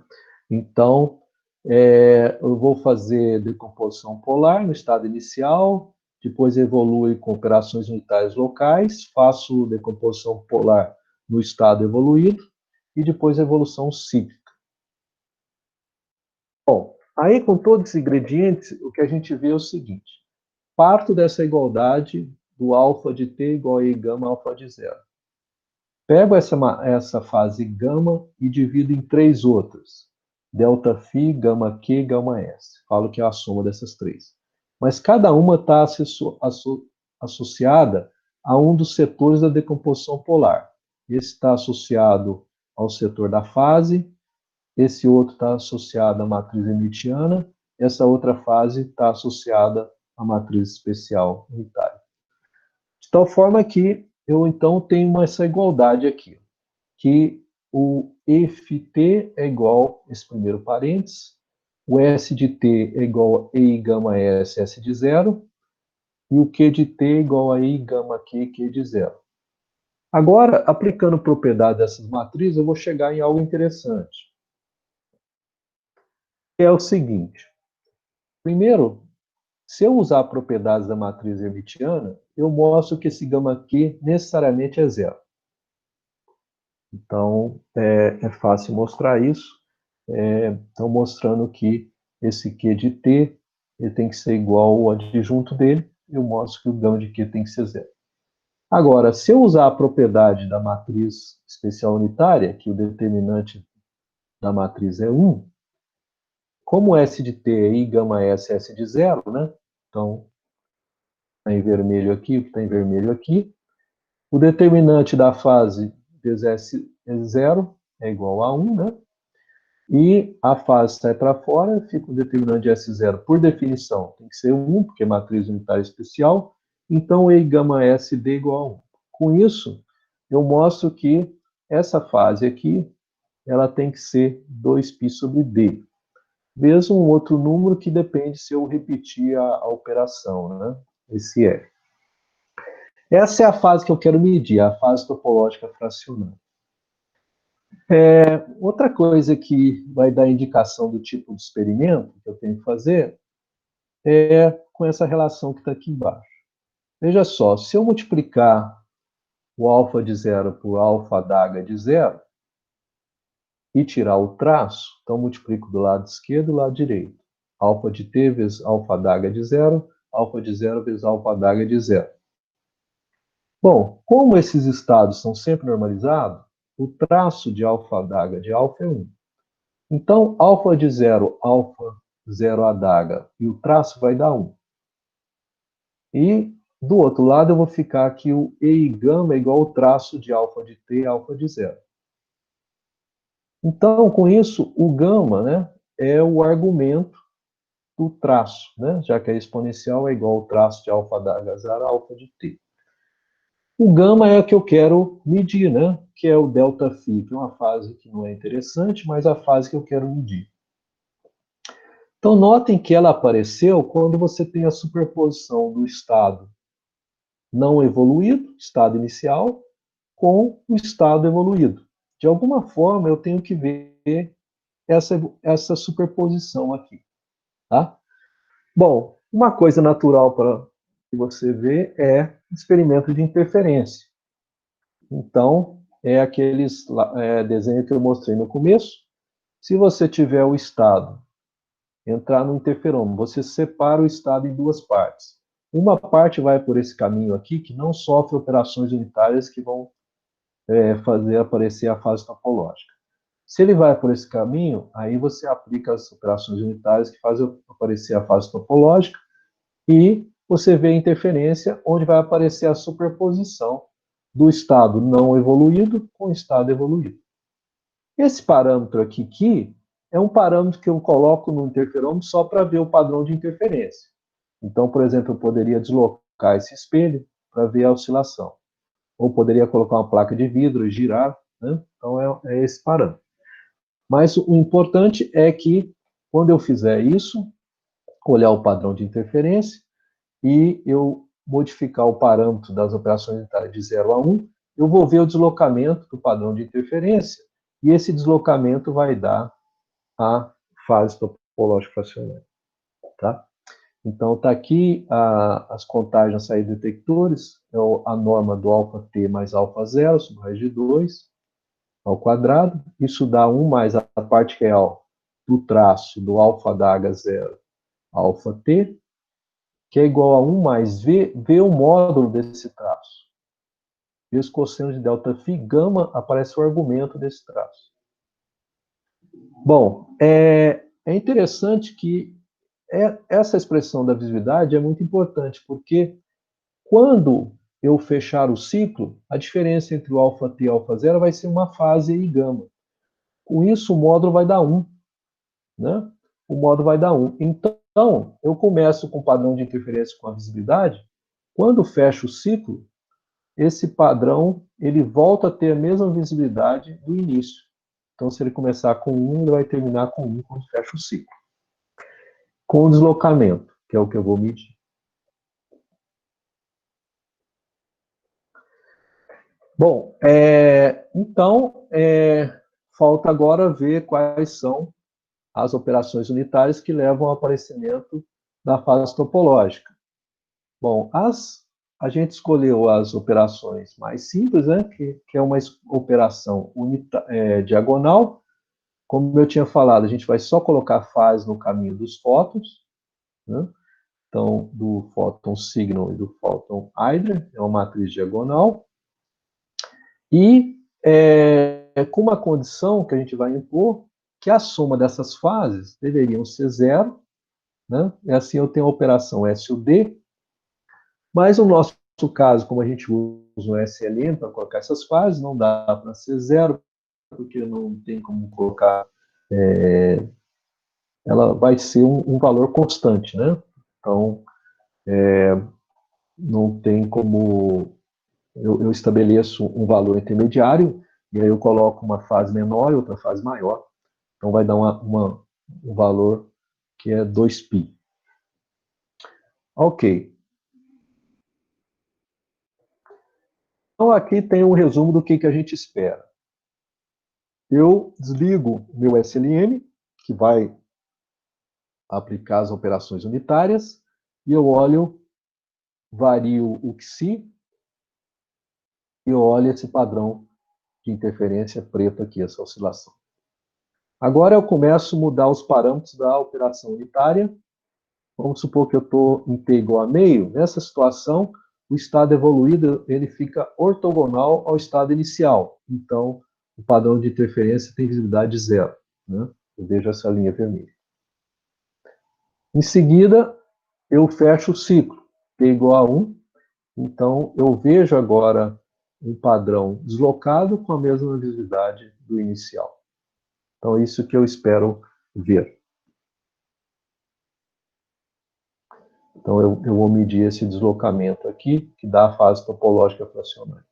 Então, eu vou fazer decomposição polar no estado inicial, depois evolui com operações unitárias locais, faço decomposição polar no estado evoluído, e depois evolução cíclica. Bom, aí com todos esses ingredientes, o que a gente vê é o seguinte: parto dessa igualdade do alfa de T igual a I gama alfa de zero. Pego essa fase gama e divido em 3 outras. Delta Φ, gama Q, gama S. Falo que é a soma dessas 3. Mas cada uma está associada a um dos setores da decomposição polar. Esse está associado ao setor da fase, esse outro está associado à matriz hermitiana, essa outra fase está associada à matriz especial unitária. De tal forma que eu, então, tenho essa igualdade aqui, que o EFT é igual, esse primeiro parênteses, o S de T é igual a E gama S, S de zero, e o Q de T é igual a I gama Q, Q de zero. Agora, aplicando propriedade dessas matrizes, eu vou chegar em algo interessante. É o seguinte. Primeiro, se eu usar propriedades da matriz hermitiana, eu mostro que esse gama Q necessariamente é zero. Então, é fácil mostrar isso. Então, mostrando que esse Q de T ele tem que ser igual ao adjunto dele, eu mostro que o gama de Q tem que ser zero. Agora, se eu usar a propriedade da matriz especial unitária, que o determinante da matriz é 1, como S de T é I gama S, S de zero, né? Então, está em vermelho aqui, o que está em vermelho aqui. O determinante da fase vezes S é zero, é igual a 1, né? E a fase sai para fora, fica o determinante de S0, por definição, tem que ser 1, porque é matriz unitária especial, então E gama S D igual a 1. Com isso, eu mostro que essa fase aqui, ela tem que ser 2π sobre D. Mesmo um outro número que depende se eu repetir a operação, né? Esse é. Essa é a fase que eu quero medir, a fase topológica fracionária. Outra coisa que vai dar indicação do tipo de experimento que eu tenho que fazer é com essa relação que está aqui embaixo. Veja só, se eu multiplicar o alfa de zero por alfa d'H de zero e tirar o traço, então multiplico do lado esquerdo e do lado direito. Alfa de t vezes alfa d'H de zero, alfa de zero vezes alfa d'H de zero. Bom, como esses estados são sempre normalizados, o traço de alfa d'H de alfa é 1. Então, alfa de zero, alfa 0 d'H, e o traço vai dar 1. E do outro lado eu vou ficar aqui o E gama é igual ao traço de alfa de t, alfa de zero. Então, com isso, o gama, né, é o argumento do traço, né, já que a exponencial é igual ao traço de alfa da H0 alfa de t. O gama é o que eu quero medir, né, que é o delta φ, que é uma fase que não é interessante, mas a fase que eu quero medir. Então, notem que ela apareceu quando você tem a superposição do estado não evoluído, estado inicial, com o estado evoluído. De alguma forma, eu tenho que ver essa superposição aqui. Tá? Bom, uma coisa natural para que você vê é experimento de interferência. Então, é aqueles desenhos que eu mostrei no começo. Se você tiver o estado, entrar no interferômetro, você separa o estado em duas partes. Uma parte vai por esse caminho aqui, que não sofre operações unitárias que vão fazer aparecer a fase topológica. Se ele vai por esse caminho, aí você aplica as operações unitárias que fazem aparecer a fase topológica e você vê a interferência, onde vai aparecer a superposição do estado não evoluído com o estado evoluído. Esse parâmetro aqui é um parâmetro que eu coloco no interferômetro só para ver o padrão de interferência. Então, por exemplo, eu poderia deslocar esse espelho para ver a oscilação. Ou poderia colocar uma placa de vidro e girar, né? Então é esse parâmetro. Mas o importante é que, quando eu fizer isso, olhar o padrão de interferência e eu modificar o parâmetro das operações unitárias de 0 a 1, eu vou ver o deslocamento do padrão de interferência e esse deslocamento vai dar a fase topológica fracionária. Tá? Então, está aqui as contagens na saída de detectores, é a norma do αt mais α0, sobre raiz de 2, ao quadrado. Isso dá 1 mais a parte real do traço do alfa da H0, αt, que é igual a 1 mais V o módulo desse traço. Vezes cosseno de delta φ, gama, aparece o argumento desse traço. Bom, é interessante que essa expressão da visibilidade é muito importante, porque quando eu fechar o ciclo, a diferença entre o αt e o α0 vai ser uma fase I gama. Com isso, o módulo vai dar 1. Né? O módulo vai dar 1. Então, eu começo com o padrão de interferência com a visibilidade. Quando fecho o ciclo, esse padrão ele volta a ter a mesma visibilidade do início. Então, se ele começar com 1, ele vai terminar com 1 quando fecha o ciclo. Com o deslocamento, que é o que eu vou medir. Bom, então, falta agora ver quais são as operações unitárias que levam ao aparecimento da fase topológica. Bom, a gente escolheu as operações mais simples, né, que é uma operação diagonal. Como eu tinha falado, a gente vai só colocar fase no caminho dos fótons, né? Então, do fóton signal e do fóton hydra, é uma matriz diagonal. E com uma condição que a gente vai impor, que a soma dessas fases deveriam ser zero, né? E assim eu tenho a operação SUD, mas no nosso caso, como a gente usa o SLM para colocar essas fases, não dá para ser zero, porque não tem como colocar, ela vai ser um valor constante, né? Então, não tem como eu estabeleço um valor intermediário, e aí eu coloco uma fase menor e outra fase maior. Então, vai dar um valor que é 2π. Ok. Então, aqui tem um resumo do que a gente espera. Eu desligo o meu SLM, que vai aplicar as operações unitárias, e eu vario o Xi, e eu olho esse padrão de interferência preto aqui, essa oscilação. Agora eu começo a mudar os parâmetros da operação unitária. Vamos supor que eu estou em t igual a meio. Nessa situação, o estado evoluído ele fica ortogonal ao estado inicial. Então, o padrão de interferência tem visibilidade zero. Né? Eu vejo essa linha vermelha. Em seguida, eu fecho o ciclo. T igual a 1. Então, eu vejo agora um padrão deslocado com a mesma visibilidade do inicial. Então, é isso que eu espero ver. Então, eu vou medir esse deslocamento aqui, que dá a fase topológica fracionária.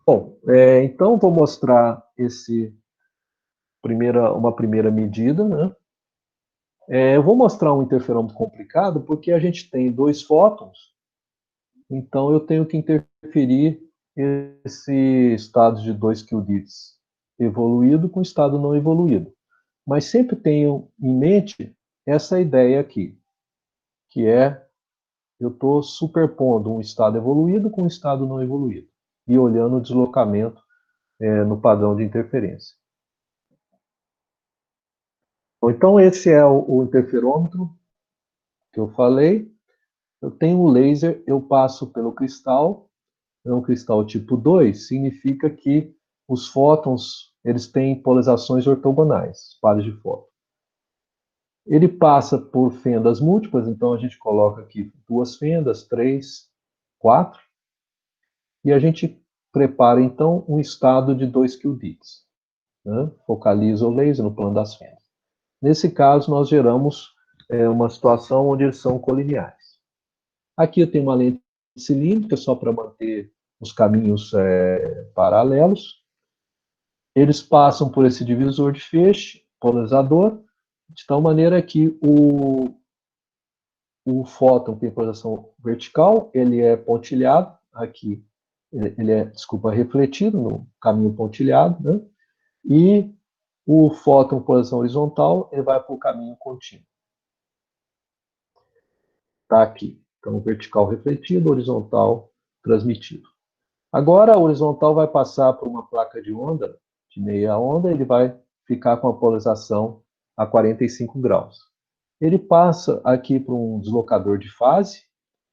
Bom, então vou mostrar uma primeira medida, né? Eu vou mostrar um interferômetro complicado, porque a gente tem 2 fótons, então eu tenho que interferir esse estado de 2 qubits evoluído com estado não evoluído. Mas sempre tenho em mente essa ideia aqui, que é, eu estou superpondo um estado evoluído com um estado não evoluído, e olhando o deslocamento no padrão de interferência. Então, esse é o interferômetro que eu falei. Eu tenho um laser, eu passo pelo cristal, é um cristal tipo 2, significa que os fótons eles têm polarizações ortogonais, pares de fótons. Ele passa por fendas múltiplas, então a gente coloca aqui 2 fendas, 3, 4, e a gente prepara então um estado de 2 qubits. Né? Focaliza o laser no plano das fendas. Nesse caso, nós geramos uma situação onde eles são colineares. Aqui eu tenho uma lente cilíndrica, só para manter os caminhos paralelos. Eles passam por esse divisor de feixe, polarizador, de tal maneira que o fóton tem polarização vertical, ele é pontilhado, aqui ele é, refletido no caminho pontilhado, né? E o fóton polarização horizontal, ele vai para o caminho contínuo. Está aqui. Então, vertical refletido, horizontal transmitido. Agora, a horizontal vai passar por uma placa de onda, de meia onda, ele vai ficar com a polarização a 45 graus. Ele passa aqui para um deslocador de fase,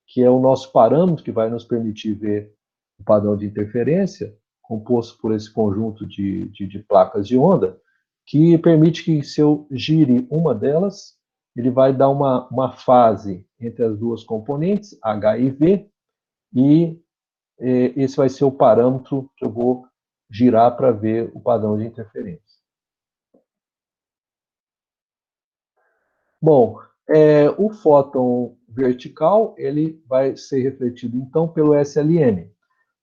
que é o nosso parâmetro que vai nos permitir ver o padrão de interferência, composto por esse conjunto de placas de onda, que permite que, se eu gire uma delas, ele vai dar uma fase entre as duas componentes, H e V, e esse vai ser o parâmetro que eu vou girar para ver o padrão de interferência. Bom, o fóton vertical, ele vai ser refletido, então, pelo SLM.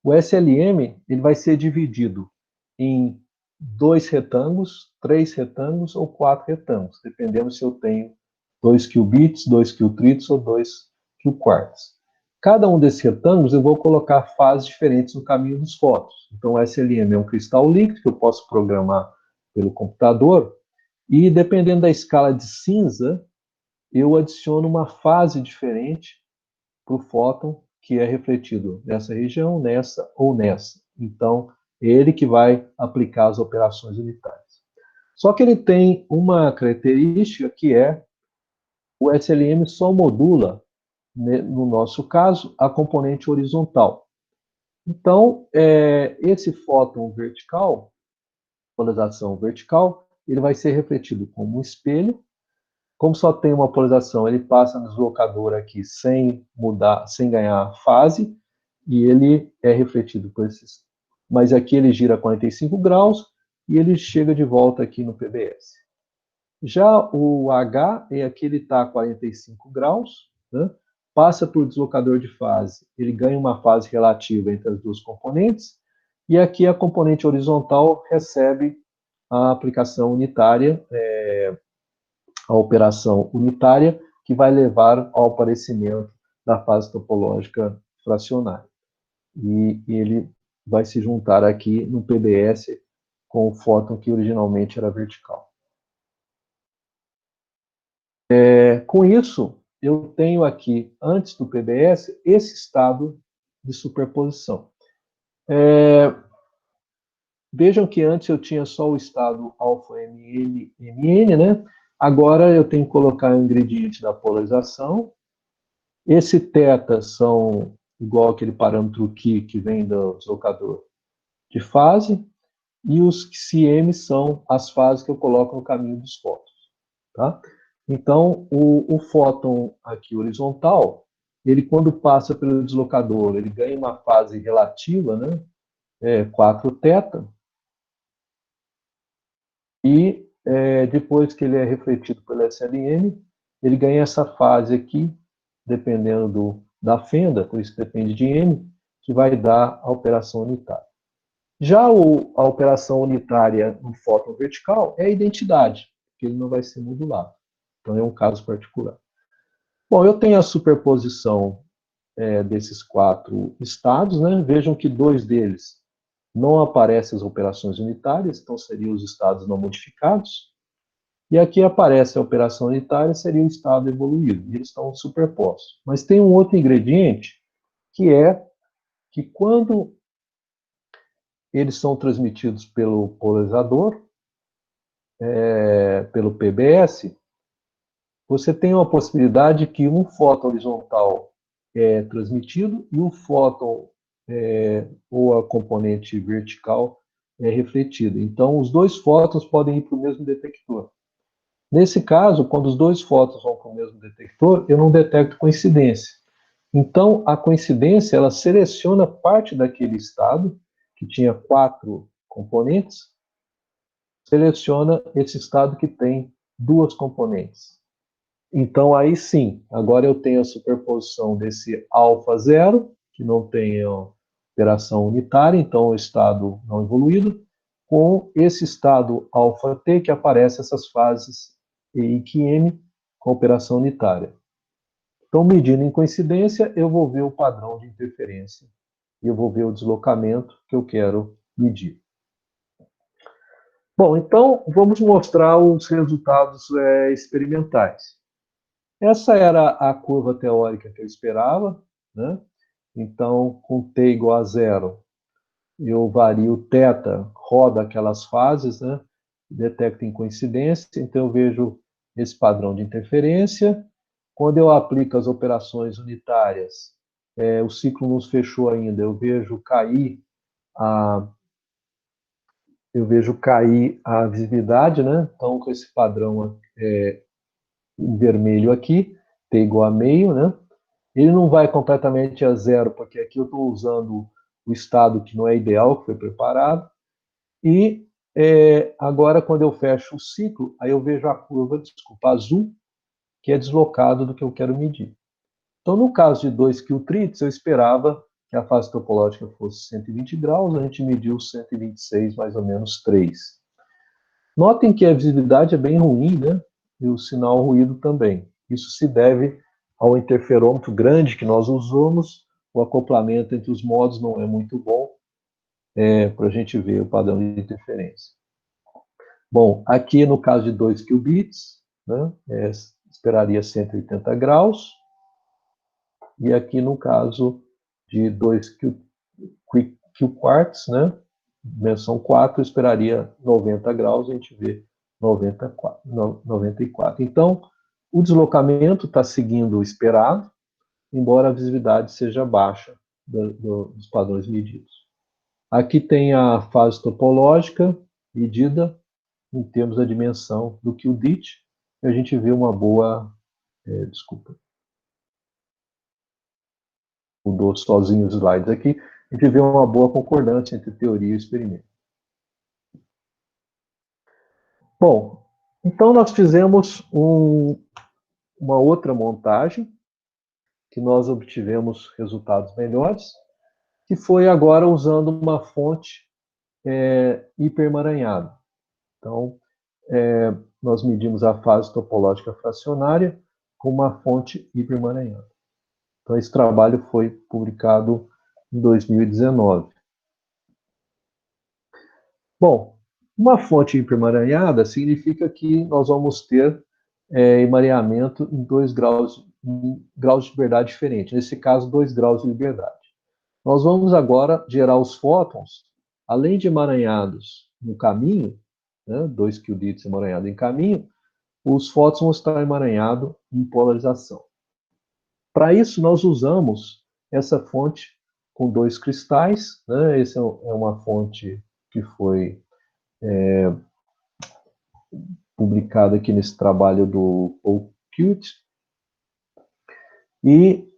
O SLM, ele vai ser dividido em 2 retângulos, 3 retângulos ou 4 retângulos, dependendo se eu tenho 2 qubits, 2 qubits ou 2 qquarks. Cada um desses retângulos eu vou colocar fases diferentes no caminho dos fótons. Então, o SLM é um cristal líquido que eu posso programar pelo computador, e dependendo da escala de cinza, eu adiciono uma fase diferente para o fóton que é refletido nessa região, nessa ou nessa. Então, ele que vai aplicar as operações unitárias. Só que ele tem uma característica que é o SLM só modula, no nosso caso, a componente horizontal. Então, esse fóton vertical, polarização vertical, ele vai ser refletido como um espelho. Como só tem uma polarização, ele passa no deslocador aqui sem mudar, sem ganhar fase, e ele é refletido por esses. Mas aqui ele gira 45 graus e ele chega de volta aqui no PBS. Já o H, aqui ele está a 45 graus, né? Passa por deslocador de fase, ele ganha uma fase relativa entre as duas componentes, e aqui a componente horizontal recebe a aplicação unitária, a operação unitária, que vai levar ao aparecimento da fase topológica fracionária. E ele vai se juntar aqui no PBS com o fóton que originalmente era vertical. Com isso, eu tenho aqui, antes do PBS, esse estado de superposição. Vejam que antes eu tinha só o estado alfa-MN, MN, né? Agora eu tenho que colocar o ingrediente da polarização. Esse θ são igual aquele parâmetro que vem do deslocador de fase, e os CM são as fases que eu coloco no caminho dos fótons. Tá? Então, o fóton aqui horizontal, ele quando passa pelo deslocador, ele ganha uma fase relativa, né? 4θ, e depois que ele é refletido pelo SLM, ele ganha essa fase aqui, dependendo da fenda, por isso depende de M, que vai dar a operação unitária. Já a operação unitária no fóton vertical é a identidade, porque ele não vai ser modulado. Então é um caso particular. Bom, eu tenho a superposição desses 4 estados, né? Vejam que 2 deles não aparecem as operações unitárias, então seriam os estados não modificados. E aqui aparece a operação unitária, seria o estado evoluído. E eles estão superpostos. Mas tem um outro ingrediente, que é que quando eles são transmitidos pelo polarizador, pelo PBS, você tem uma possibilidade que um fóton horizontal é transmitido e o fóton ou a componente vertical é refletido. Então, os 2 fótons podem ir para o mesmo detector. Nesse caso, quando os 2 fótons vão para o mesmo detector, eu não detecto coincidência. Então, a coincidência, ela seleciona parte daquele estado, que tinha 4 componentes, seleciona esse estado que tem 2 componentes. Então, aí sim, agora eu tenho a superposição desse α0, que não tem operação unitária, então o estado não evoluído, com esse estado αt, que aparece essas fases E e M com operação unitária. Então, medindo em coincidência, eu vou ver o padrão de interferência e eu vou ver o deslocamento que eu quero medir. Bom, então vamos mostrar os resultados experimentais. Essa era a curva teórica que eu esperava, né? Então, com t igual a 0, eu vario θ, roda aquelas fases, né? Detecto incoincidência, então eu vejo esse padrão de interferência. Quando eu aplico as operações unitárias, o ciclo não fechou ainda, eu vejo cair a visibilidade, né? Então, com esse padrão em vermelho aqui, t igual a meio, né? Ele não vai completamente a 0, porque aqui eu estou usando o estado que não é ideal, que foi preparado. E agora, quando eu fecho o ciclo, aí eu vejo a curva, azul, que é deslocado do que eu quero medir. Então, no caso de 2 quiltrits, eu esperava que a fase topológica fosse 120 graus, a gente mediu 126, mais ou menos 3. Notem que a visibilidade é bem ruim, né? E o sinal ruído também. Isso se deve ao interferômetro grande que nós usamos, o acoplamento entre os modos não é muito bom para a gente ver o padrão de interferência. Bom, aqui no caso de 2 qubits, né, esperaria 180 graus, e aqui no caso de 2 qquarts, né, dimensão 4, esperaria 90 graus, a gente vê 94. Então, o deslocamento está seguindo o esperado, embora a visibilidade seja baixa dos padrões medidos. Aqui tem a fase topológica medida em termos da dimensão do qubit, e a gente vê uma boa... desculpa. Mudou sozinho os slides aqui. A gente vê uma boa concordância entre teoria e experimento. Bom, então nós fizemos uma outra montagem, que nós obtivemos resultados melhores, que foi agora usando uma fonte hiperemaranhada. Então, nós medimos a fase topológica fracionária com uma fonte hiperemaranhada. Então, esse trabalho foi publicado em 2019. Bom, uma fonte hiperemaranhada significa que nós vamos ter emaranhamento em 2 graus, de liberdade diferentes. Nesse caso, 2 graus de liberdade. Nós vamos agora gerar os fótons, além de emaranhados no caminho, né, 2 qubits emaranhados em caminho, os fótons vão estar emaranhados em polarização. Para isso, nós usamos essa fonte com 2 cristais, né? Essa é uma fonte que foi publicada aqui nesse trabalho do Paul Cute. E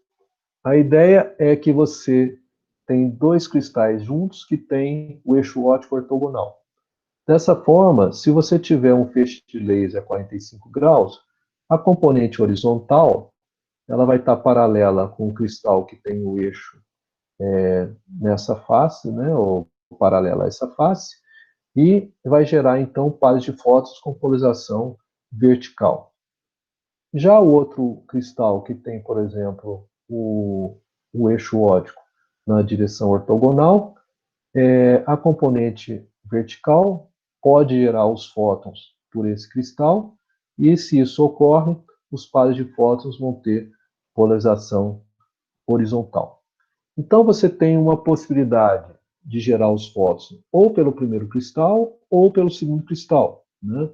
a ideia é que você tem dois cristais juntos que têm o eixo óptico ortogonal. Dessa forma, se você tiver um feixe de laser a 45 graus, a componente horizontal ela vai estar paralela com o cristal que tem o eixo nessa face, né, ou paralela a essa face, e vai gerar, então, pares de fótons com polarização vertical. Já o outro cristal que tem, por exemplo, o eixo óptico na direção ortogonal, a componente vertical pode gerar os fótons por esse cristal, e se isso ocorre, os pares de fótons vão ter polarização horizontal. Então você tem uma possibilidade de gerar os fótons ou pelo primeiro cristal ou pelo segundo cristal, né?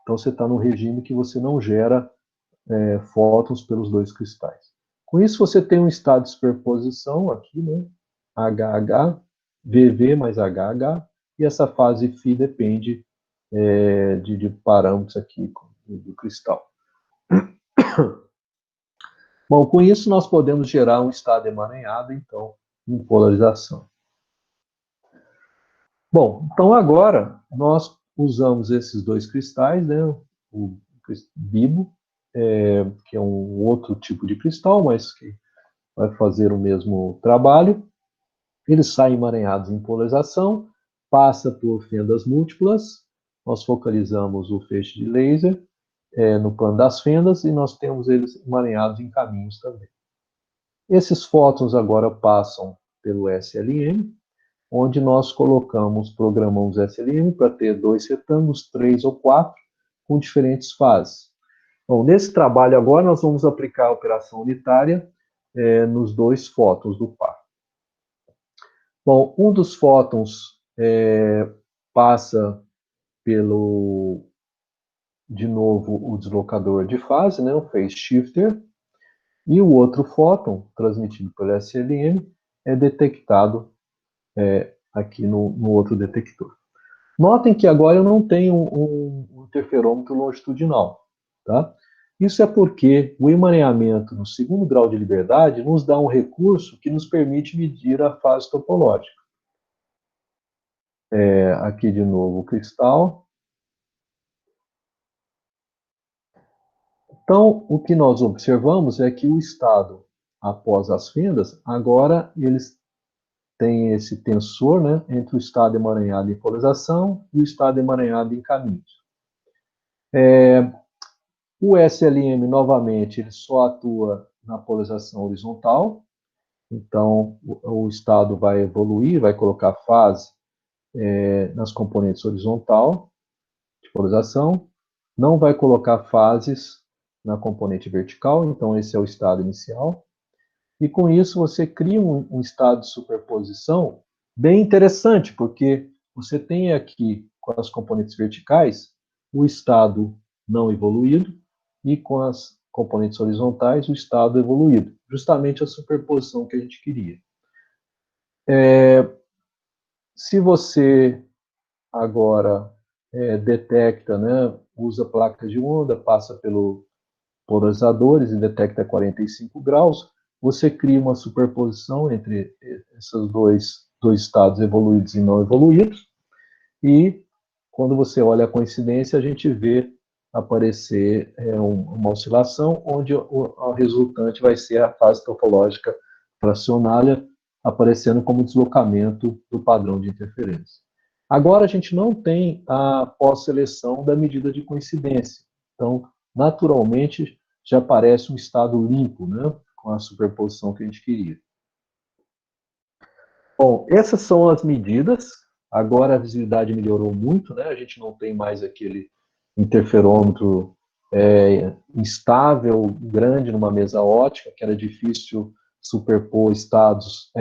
Então você está no regime que você não gera fótons pelos dois cristais. Com isso você tem um estado de superposição aqui, né? HH, VV mais HH, e essa fase φ depende de parâmetros aqui do cristal. Bom, com isso nós podemos gerar um estado emaranhado, então, em polarização. Bom, então agora nós usamos esses dois cristais, né, o Bibo, que é um outro tipo de cristal, mas que vai fazer o mesmo trabalho. Eles saem emaranhados em polarização, passa por fendas múltiplas, nós focalizamos o feixe de laser no plano das fendas e nós temos eles emaranhados em caminhos também. Esses fótons agora passam pelo SLM, onde nós programamos SLM para ter dois retângulos, 3 ou 4, com diferentes fases. Bom, nesse trabalho agora nós vamos aplicar a operação unitária nos dois fótons do par. Bom, um dos fótons passa de novo, o deslocador de fase, né, o phase shifter, e o outro fóton, transmitido pelo SLM, é detectado aqui no outro detector. Notem que agora eu não tenho um interferômetro longitudinal, tá? Isso é porque o emaranhamento no segundo grau de liberdade nos dá um recurso que nos permite medir a fase topológica. Aqui de novo o cristal. Então, o que nós observamos é que o estado após as fendas, agora eles têm esse tensor, né, entre o estado emaranhado em polarização e o estado emaranhado em caminhos. O SLM, novamente, ele só atua na polarização horizontal, então o estado vai evoluir, vai colocar fase nas componentes horizontal de polarização, não vai colocar fases na componente vertical, então esse é o estado inicial. E com isso você cria um estado de superposição bem interessante, porque você tem aqui, com as componentes verticais, o estado não evoluído, e com as componentes horizontais, o estado evoluído. Justamente a superposição que a gente queria. Se você agora detecta, né, usa placas de onda, passa pelos polarizadores e detecta 45 graus, você cria uma superposição entre esses dois estados evoluídos e não evoluídos, e quando você olha a coincidência, a gente vê aparecer uma oscilação, onde a resultante vai ser a fase topológica fracionária, aparecendo como deslocamento do padrão de interferência. Agora, a gente não tem a pós-seleção da medida de coincidência. Então, naturalmente, já aparece um estado limpo, né, com a superposição que a gente queria. Bom, essas são as medidas. Agora a visibilidade melhorou muito, né? A gente não tem mais aquele interferômetro instável, grande numa mesa ótica, que era difícil superpor estados,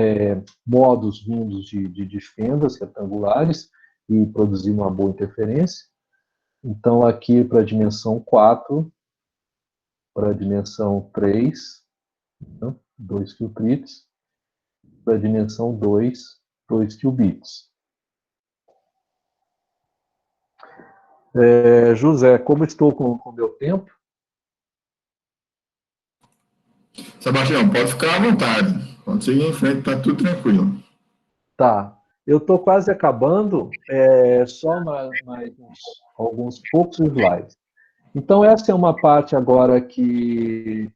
modos vindos de fendas retangulares e produzir uma boa interferência. Então, aqui para a dimensão 4, para a dimensão 3, né? 2 qubits, para a dimensão 2, 2 qubits. José, como estou com o meu tempo? Sebastião, pode ficar à vontade. Pode seguir em frente, está tudo tranquilo. Tá. Eu estou quase acabando, só mais alguns poucos slides. Então, essa é uma parte agora que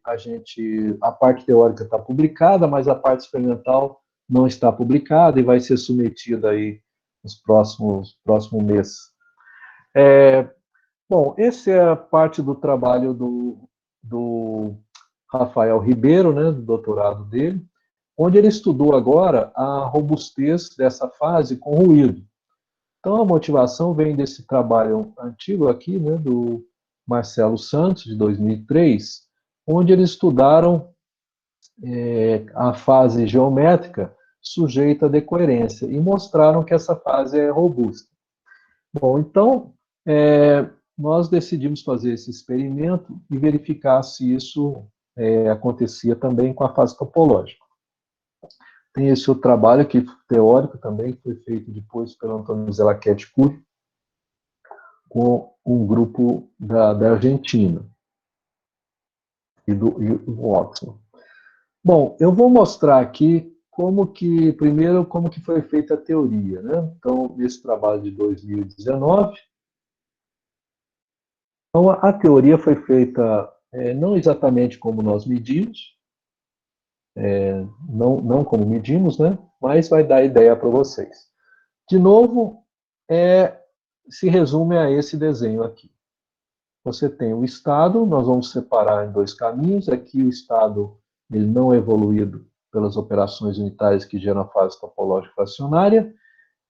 a parte teórica está publicada, mas a parte experimental não está publicada e vai ser submetida aí nos próximos meses. Bom, essa é a parte do trabalho do Rafael Ribeiro, né, do doutorado dele, onde ele estudou agora a robustez dessa fase com ruído. Então, a motivação vem desse trabalho antigo aqui, né, do Marcelo Santos, de 2003, onde eles estudaram a fase geométrica sujeita à decoerência e mostraram que essa fase é robusta. Bom, então, nós decidimos fazer esse experimento e verificar se isso acontecia também com a fase topológica. Tem esse outro trabalho aqui, teórico também, que foi feito depois pelo Antônio Zelaquete Cury, com um grupo da Argentina e do Oxford. Bom, eu vou mostrar aqui primeiro, como que foi feita a teoria, né? Então, nesse trabalho de 2019, então, a teoria foi feita não exatamente como nós medimos, não como medimos, né? Mas vai dar ideia para vocês. De novo, se resume a esse desenho aqui. Você tem o estado, nós vamos separar em dois caminhos. Aqui o estado ele não evoluído pelas operações unitárias que geram a fase topológica fracionária,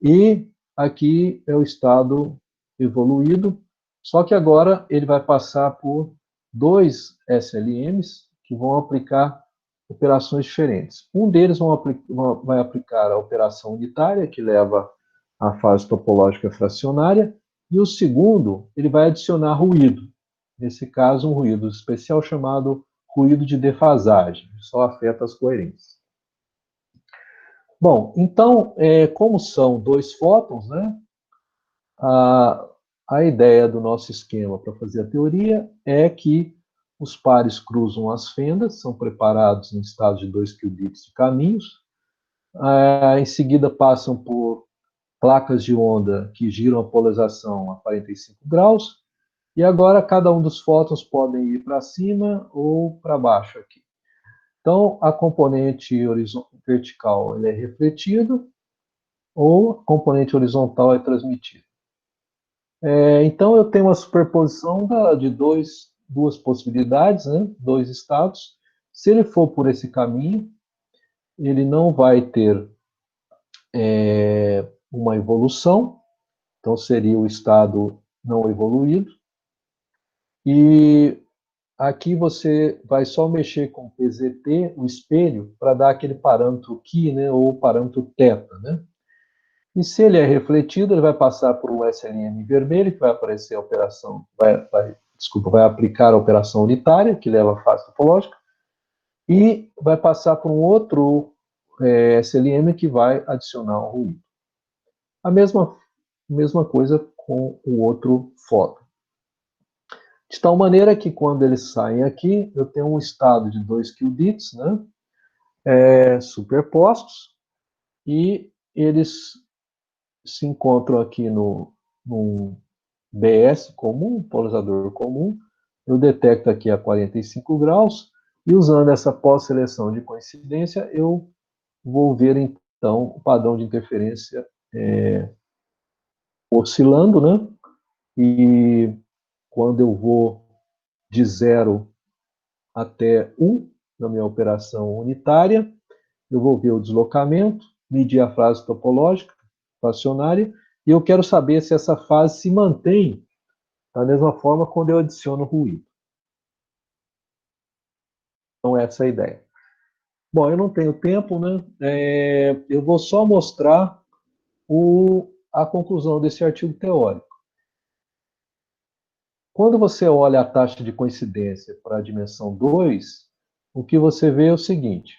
e aqui é o estado evoluído, só que agora ele vai passar por dois SLMs que vão aplicar operações diferentes. Um deles vai aplicar a operação unitária, que leva à fase topológica fracionária, e o segundo, ele vai adicionar ruído. Nesse caso, um ruído especial chamado ruído de defasagem, só afeta as coerências. Bom, então, como são dois fótons, né, a ideia do nosso esquema para fazer a teoria é que os pares cruzam as fendas, são preparados em estado de 2 qubits de caminhos, em seguida passam por placas de onda que giram a polarização a 45 graus, e agora cada um dos fótons podem ir para cima ou para baixo aqui. Então, a componente vertical ele é refletido, ou a componente horizontal é transmitida. Então, eu tenho uma superposição de duas possibilidades, né? Dois estados. Se ele for por esse caminho, ele não vai ter uma evolução, então seria o estado não evoluído. E aqui você vai só mexer com o PZT, o espelho, para dar aquele parâmetro Ki, né, ou parâmetro θ, né? E se ele é refletido, ele vai passar por um SLM vermelho, que vai aparecer a operação, vai aplicar a operação unitária, que leva à fase topológica, e vai passar por um outro SLM que vai adicionar um ruído. A mesma coisa com o outro fóton. De tal maneira que quando eles saem aqui, eu tenho um estado de 2 qubits, né, superpostos, e eles se encontram aqui num BS comum, polarizador comum. Eu detecto aqui a 45 graus, e usando essa pós-seleção de coincidência, eu vou ver, então, o padrão de interferência oscilando, né? E quando eu vou de 0 até 1, na minha operação unitária, eu vou ver o deslocamento, medir a fase topológica, fracionária, e eu quero saber se essa fase se mantém da mesma forma quando eu adiciono ruído. Então, essa é a ideia. Bom, eu não tenho tempo, né? Eu vou só mostrar a conclusão desse artigo teórico. Quando você olha a taxa de coincidência para a dimensão 2, o que você vê é o seguinte: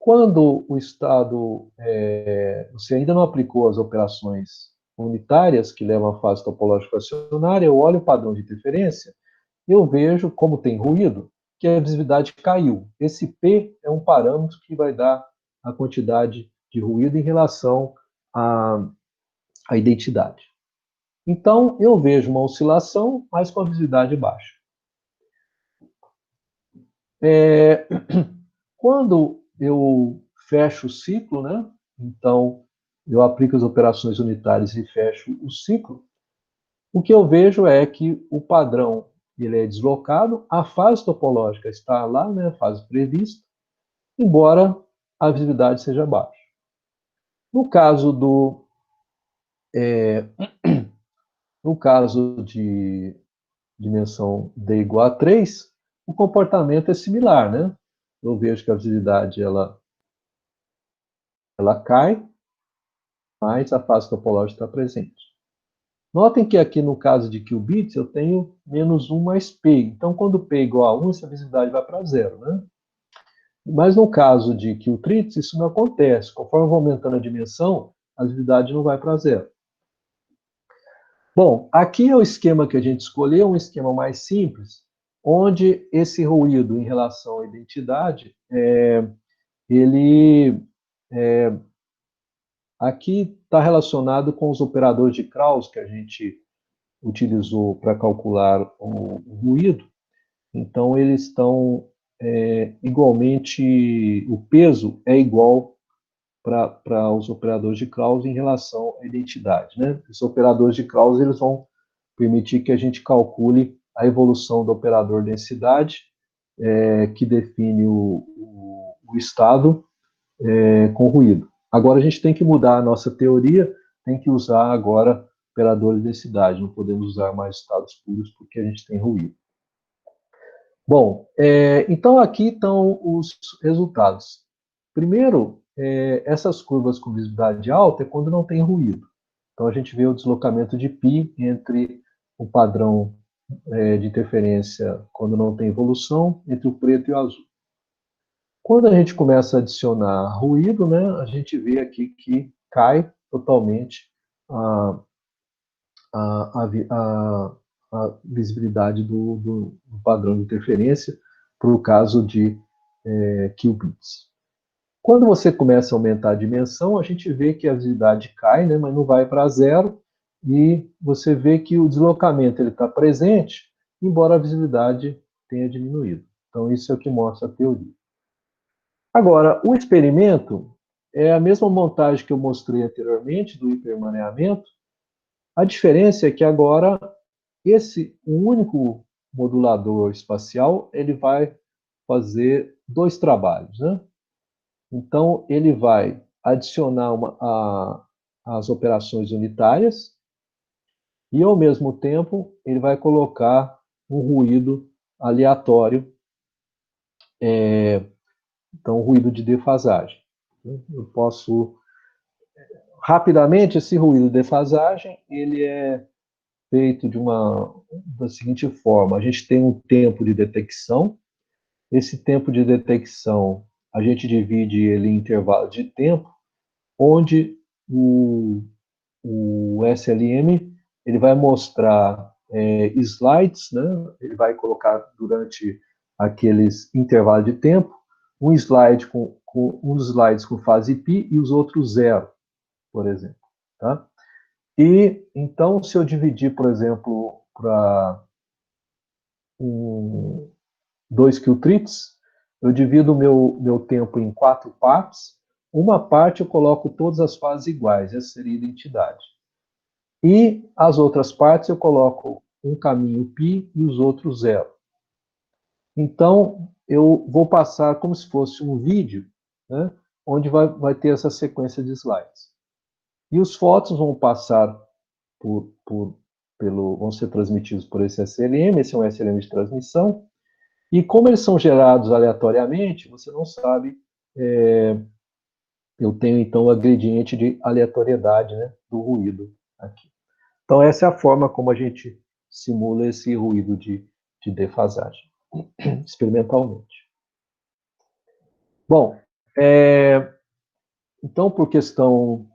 quando o estado, você ainda não aplicou as operações unitárias que levam à fase topológica fracionária, eu olho o padrão de interferência, eu vejo, como tem ruído, que a visibilidade caiu. Esse P é um parâmetro que vai dar a quantidade de ruído em relação à identidade. Então, eu vejo uma oscilação, mas com a visibilidade baixa. Quando eu fecho o ciclo, né? Então, eu aplico as operações unitárias e fecho o ciclo, o que eu vejo é que o padrão ele é deslocado, a fase topológica está lá, né, a fase prevista, embora a visibilidade seja baixa. No caso de dimensão d igual a 3, o comportamento é similar, né? Eu vejo que a visibilidade ela cai, mas a fase topológica está presente. Notem que aqui no caso de qubits eu tenho menos 1 mais P. Então, quando P é igual a 1, essa visibilidade vai para zero, né? Mas no caso de qubits, isso não acontece. Conforme eu vou aumentando a dimensão, a visibilidade não vai para zero. Bom, aqui é o esquema que a gente escolheu, um esquema mais simples, onde esse ruído em relação à identidade, ele aqui está relacionado com os operadores de Krauss que a gente utilizou para calcular o ruído. Então, eles estão igualmente, o peso é igual para os operadores de Krauss em relação à identidade, né? Os operadores de Krauss eles vão permitir que a gente calcule a evolução do operador densidade, que define o estado com ruído. Agora a gente tem que mudar a nossa teoria, tem que usar agora operador de densidade, não podemos usar mais estados puros porque a gente tem ruído. Bom, então aqui estão os resultados. Primeiro, essas curvas com visibilidade alta é quando não tem ruído. Então a gente vê o deslocamento de π entre o padrão de interferência quando não tem evolução, entre o preto e o azul. Quando a gente começa a adicionar ruído, né, a gente vê aqui que cai totalmente a visibilidade do padrão de interferência para o caso de qubits. Quando você começa a aumentar a dimensão, a gente vê que a visibilidade cai, né, mas não vai para zero, e você vê que o deslocamento está presente, embora a visibilidade tenha diminuído. Então, isso é o que mostra a teoria. Agora, o experimento é a mesma montagem que eu mostrei anteriormente, do hipermaneamento. A diferença é que agora, um único modulador espacial, ele vai fazer dois trabalhos, né? Então, ele vai adicionar as operações unitárias e, ao mesmo tempo, ele vai colocar um ruído aleatório, então, ruído de defasagem. Eu posso... Rapidamente, esse ruído de defasagem, ele é feito da seguinte forma: a gente tem um tempo de detecção. Esse tempo de detecção, a gente divide ele em intervalos de tempo, onde o SLM ele vai mostrar slides, né? Ele vai colocar durante aqueles intervalos de tempo um slide uns slides com fase π e os outros zero, por exemplo, tá? E então, se eu dividir, por exemplo, para 2 qubits, eu divido o meu tempo em 4 partes. Uma parte eu coloco todas as fases iguais, essa seria a identidade. E as outras partes eu coloco um caminho π e os outros zero. Então, eu vou passar como se fosse um vídeo, né, onde vai ter essa sequência de slides. E os fótons vão passar vão ser transmitidos por esse SLM, esse é um SLM de transmissão, e como eles são gerados aleatoriamente, você não sabe, eu tenho então o gradiente de aleatoriedade, né, do ruído aqui. Então essa é a forma como a gente simula esse ruído de defasagem, experimentalmente. Bom, então por questão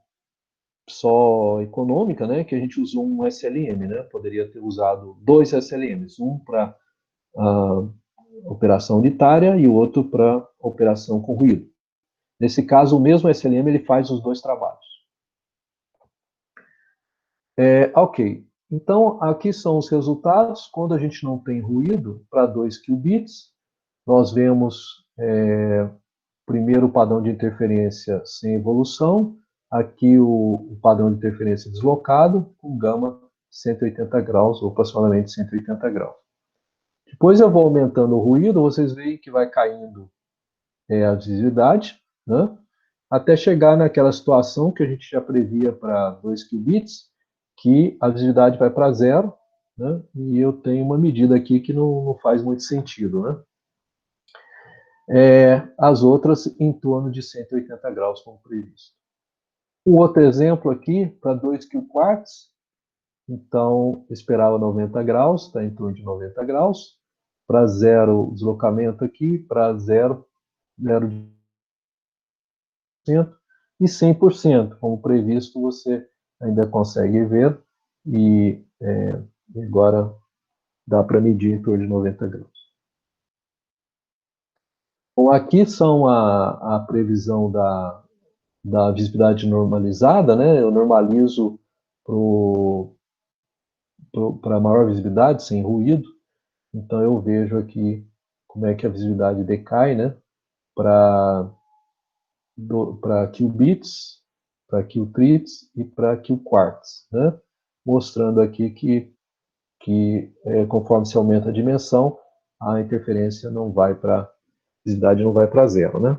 só econômica, né, que a gente usou um SLM, né, poderia ter usado 2 SLMs, um para operação unitária e o outro para operação com ruído. Nesse caso, o mesmo SLM ele faz os dois trabalhos. Ok. Então, aqui são os resultados. Quando a gente não tem ruído, para 2 qubits, nós vemos primeiro o padrão de interferência sem evolução, aqui o padrão de interferência deslocado, com gama 180 graus, ou aproximadamente 180 graus. Depois eu vou aumentando o ruído, vocês veem que vai caindo a visibilidade, né? Até chegar naquela situação que a gente já previa para 2 qubits, que a visibilidade vai para zero, né? E eu tenho uma medida aqui que não faz muito sentido, né? As outras em torno de 180 graus, como previsto. Um outro exemplo aqui, para 2 quarts, então esperava 90 graus, está em torno de 90 graus. Para zero, deslocamento aqui, para zero, 0% e 100%, como previsto, você ainda consegue ver, e agora dá para medir em torno de 90 graus. Bom, aqui são a previsão da visibilidade normalizada, né? Eu normalizo para maior visibilidade, sem ruído. Então, eu vejo aqui como é que a visibilidade decai, né? Para qubits, para qtrits e para qquarts, né? Mostrando aqui que conforme se aumenta a dimensão, a interferência não vai para, a visibilidade não vai para zero, né?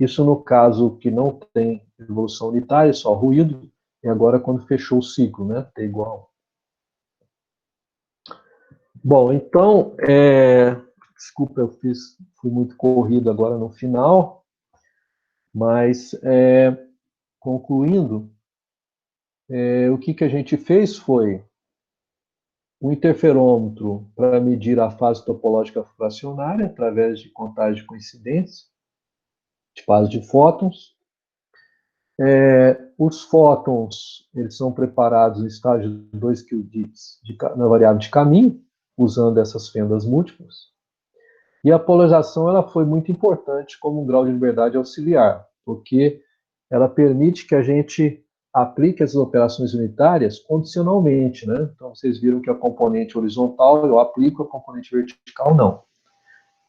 Isso no caso que não tem evolução unitária, só ruído, e agora quando fechou o ciclo, né? T igual. Bom, então, desculpa, eu fui muito corrido agora no final, mas concluindo, o que a gente fez foi um interferômetro para medir a fase topológica fracionária através de contagem de coincidência, de fase de fótons. Os fótons, eles são preparados no estágio 2 qubits na variável de caminho, usando essas fendas múltiplas. E a polarização ela foi muito importante como um grau de liberdade auxiliar, porque ela permite que a gente aplique essas operações unitárias condicionalmente, né? Então, vocês viram que a componente horizontal eu aplico, a componente vertical não.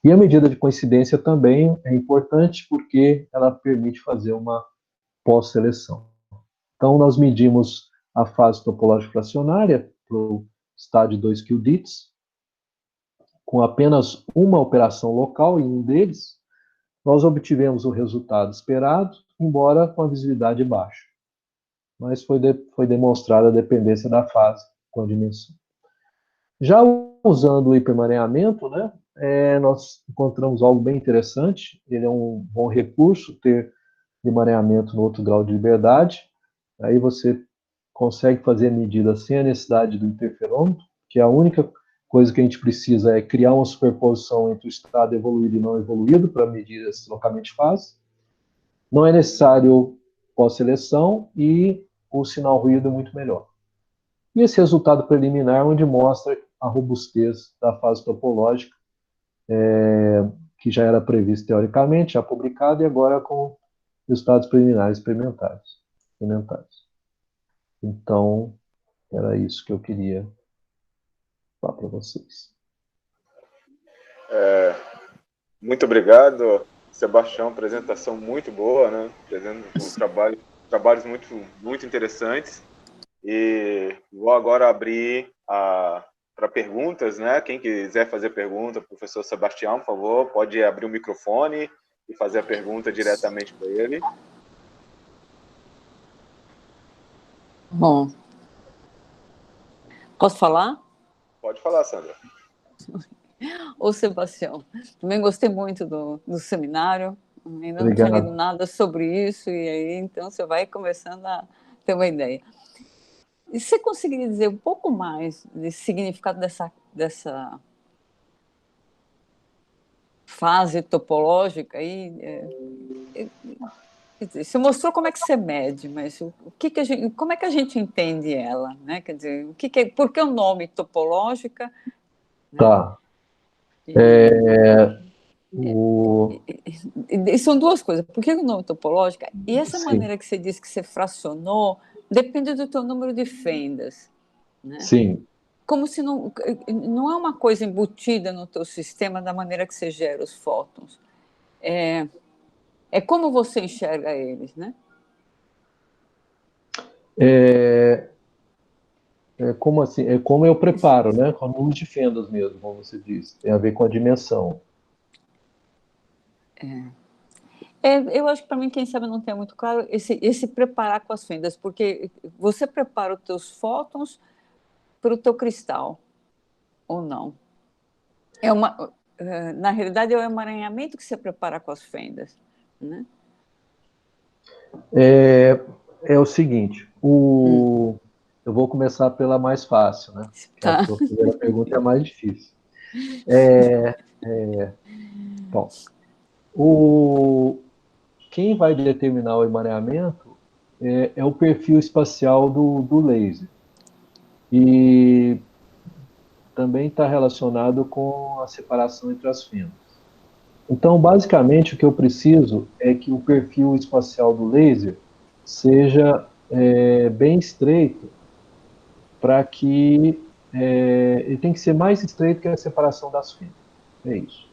E a medida de coincidência também é importante porque ela permite fazer uma pós-seleção. Então, nós medimos a fase topológica fracionária para o estádio 2 qubits, com apenas uma operação local em um deles, nós obtivemos o resultado esperado, embora com a visibilidade baixa. Mas foi demonstrada a dependência da fase com a dimensão. Já usando o hipermareamento, né, nós encontramos algo bem interessante. Ele é um bom recurso, ter emaranhamento no outro grau de liberdade. Aí você consegue fazer a medida sem a necessidade do interferômetro, que é a única coisa que a gente precisa é criar uma superposição entre o estado evoluído e não evoluído para medir esse deslocamento de fase. Não é necessário pós-seleção e o sinal ruído é muito melhor. E esse resultado preliminar, onde mostra a robustez da fase topológica, que já era previsto teoricamente, já publicado, e agora com resultados preliminares experimentados. Então, era isso que eu queria falar para vocês. Muito obrigado, Sebastião. Apresentação muito boa, né? Trazendo trabalhos muito interessantes. E vou agora abrir para perguntas, né? Quem quiser fazer pergunta, professor Sebastião, por favor, pode abrir o microfone e fazer a pergunta diretamente para ele. Bom, posso falar? Pode falar, Sandra. Ô, Sebastião, também gostei muito do seminário, ainda Obrigado. não tinha lido nada sobre isso, e aí então você vai começando a ter uma ideia. E você conseguiria dizer um pouco mais desse significado dessa fase topológica aí? Quer dizer, você mostrou como é que você mede, mas como é que a gente entende ela, né? Quer dizer, por que o nome topológica? Tá. E são duas coisas. Por que o nome topológica? E essa Sim. maneira que você disse que você fracionou depende do teu número de fendas, né? Sim. Como se não é uma coisa embutida no teu sistema da maneira que você gera os fótons. É como você enxerga eles, né? Como assim? É como eu preparo, né? Com o número de fendas mesmo, como você disse. Tem a ver com a dimensão. Eu acho que para mim, quem sabe não tem muito claro esse preparar com as fendas, porque você prepara os teus fótons para o teu cristal, ou não? Na realidade, é o emaranhamento que você prepara com as fendas, né? É o seguinte, eu vou começar pela mais fácil, né? Que a Tá. sua primeira pergunta é a mais difícil. Bom, quem vai determinar o emaranhamento é o perfil espacial do laser. E também está relacionado com a separação entre as fendas. Então, basicamente, o que eu preciso é que o perfil espacial do laser seja bem estreito para que ele tem que ser mais estreito que a separação das fendas. É isso.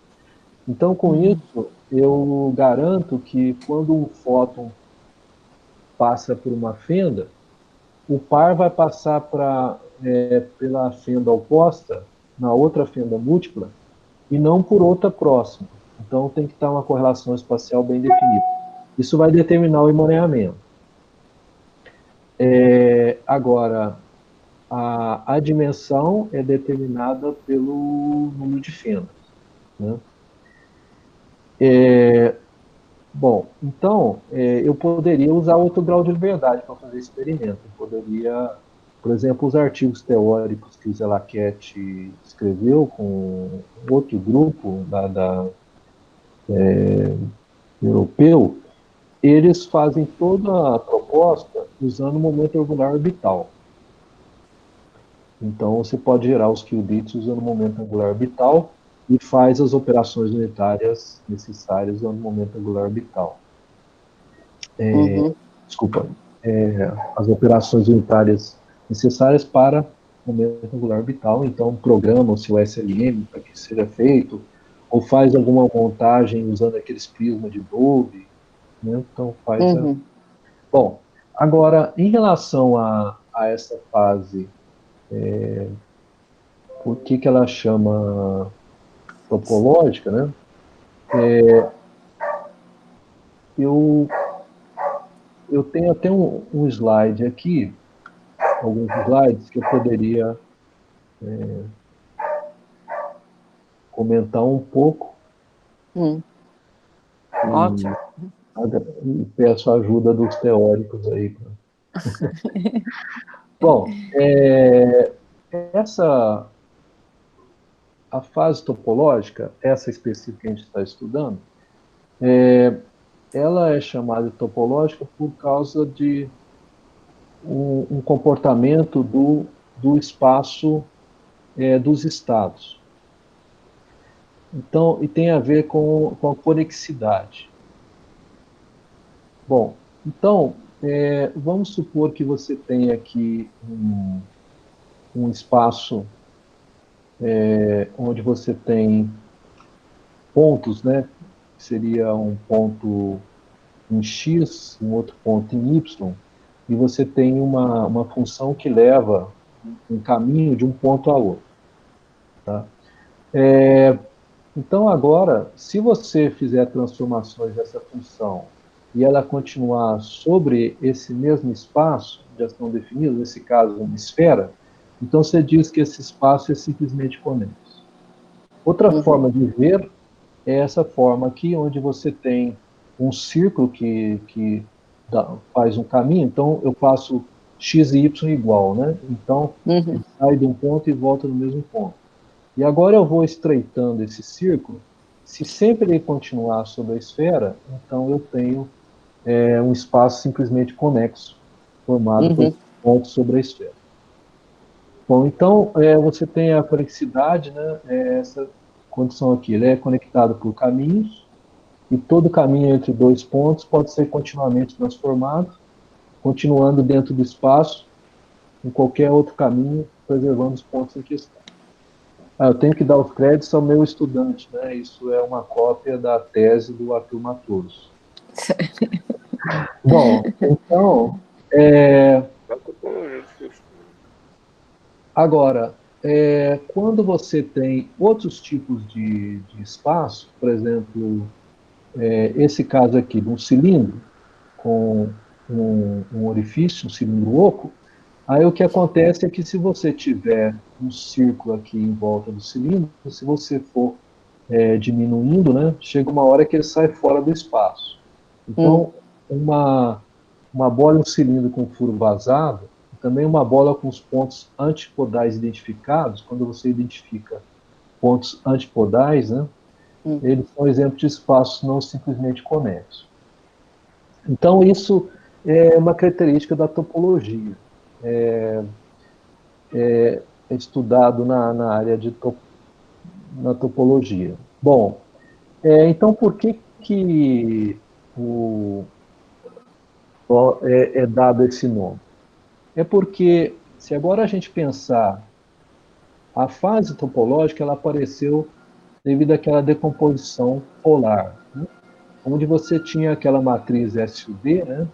Então, com isso, eu garanto que quando um fóton passa por uma fenda, o par vai passar pela fenda oposta, na outra fenda múltipla, e não por outra próxima. Então, tem que estar uma correlação espacial bem definida. Isso vai determinar o emaranhamento. Agora, a dimensão é determinada pelo número de fendas, né? Bom, então, eu poderia usar outro grau de liberdade para fazer experimento. Eu poderia, por exemplo, os artigos teóricos que o Zelaquete escreveu com outro grupo europeu, eles fazem toda a proposta usando o momento angular orbital. Então, você pode gerar os qubits usando o momento angular orbital e faz as operações unitárias necessárias usando o momento angular orbital. Desculpa, as operações unitárias necessárias para o momento angular orbital. Então, programa o seu SLM para que seja feito, ou faz alguma montagem usando aqueles prismas de Dove, né? Então, faz Bom, agora, em relação a essa fase, por que ela chama topológica, né? Eu tenho até um slide aqui, alguns slides que eu poderia comentar um pouco. Ótimo. E peço a ajuda dos teóricos aí. Bom, a fase topológica, essa específica que a gente está estudando, ela é chamada de topológica por causa de um comportamento do espaço dos estados. Então, e tem a ver com a conexidade. Bom, então, vamos supor que você tenha aqui um espaço onde você tem pontos, né? Seria um ponto em X, um outro ponto em Y, e você tem uma função que leva um caminho de um ponto a outro. Tá? Então, agora, se você fizer transformações dessa função e ela continuar sobre esse mesmo espaço, já estão definidos, nesse caso, uma esfera, então você diz que esse espaço é simplesmente conexo. Outra forma de ver é essa forma aqui, onde você tem um círculo que faz um caminho, então eu faço x e y igual, né? Então, ele sai de um ponto e volta no mesmo ponto. E agora eu vou estreitando esse círculo. Se sempre ele continuar sobre a esfera, então eu tenho um espaço simplesmente conexo, formado por pontos sobre a esfera. Bom, então você tem a conexidade, né? condição aqui, ele é conectado por caminhos, e todo caminho entre dois pontos pode ser continuamente transformado, continuando dentro do espaço, em qualquer outro caminho, preservando os pontos em questão. Eu tenho que dar os créditos ao meu estudante, né? Isso é uma cópia da tese do Arthur Matoso. Bom, então, agora, quando você tem outros tipos de espaço, por exemplo, esse caso aqui de um cilindro com um orifício, um cilindro oco, aí o que acontece é que se você tiver um círculo aqui em volta do cilindro, se você for diminuindo, né, chega uma hora que ele sai fora do espaço. Então, uma bola e um cilindro com furo vazado, também uma bola com os pontos antipodais identificados, quando você identifica pontos antipodais, né, eles são exemplos de espaços não simplesmente conexos. Então, isso é uma característica da topologia. É estudado na área de na topologia. Bom, então por que é dado esse nome? É porque, se agora a gente pensar, a fase topológica ela apareceu devido àquela decomposição polar, né? Onde você tinha aquela matriz SUD, né?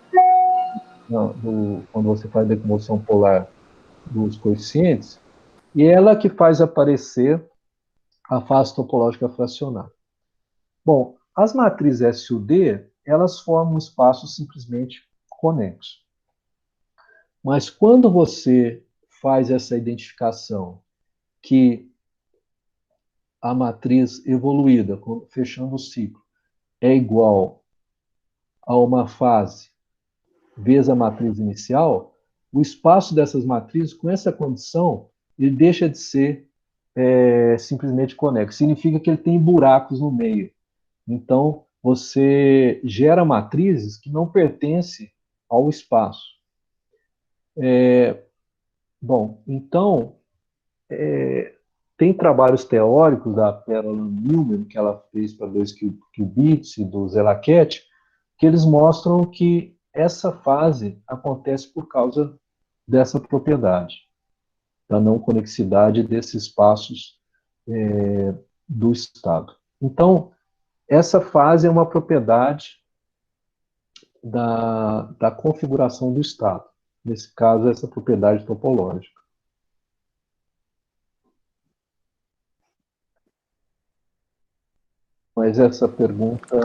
Quando você faz a decomposição polar dos coeficientes, e ela que faz aparecer a fase topológica fracionária. Bom, as matrizes SUD, elas formam um espaço simplesmente conexo. Mas quando você faz essa identificação que a matriz evoluída, fechando o ciclo, é igual a uma fase vezes a matriz inicial, o espaço dessas matrizes, com essa condição, ele deixa de ser simplesmente conexo. Significa que ele tem buracos no meio. Então, você gera matrizes que não pertencem ao espaço. Bom, então, tem trabalhos teóricos da Caroline Newman, que ela fez para 2 qubits, e do Zelaquet, que eles mostram que essa fase acontece por causa dessa propriedade, da não conexidade desses espaços do estado. Então, essa fase é uma propriedade da configuração do estado. Nesse caso, essa propriedade topológica. Mas essa pergunta...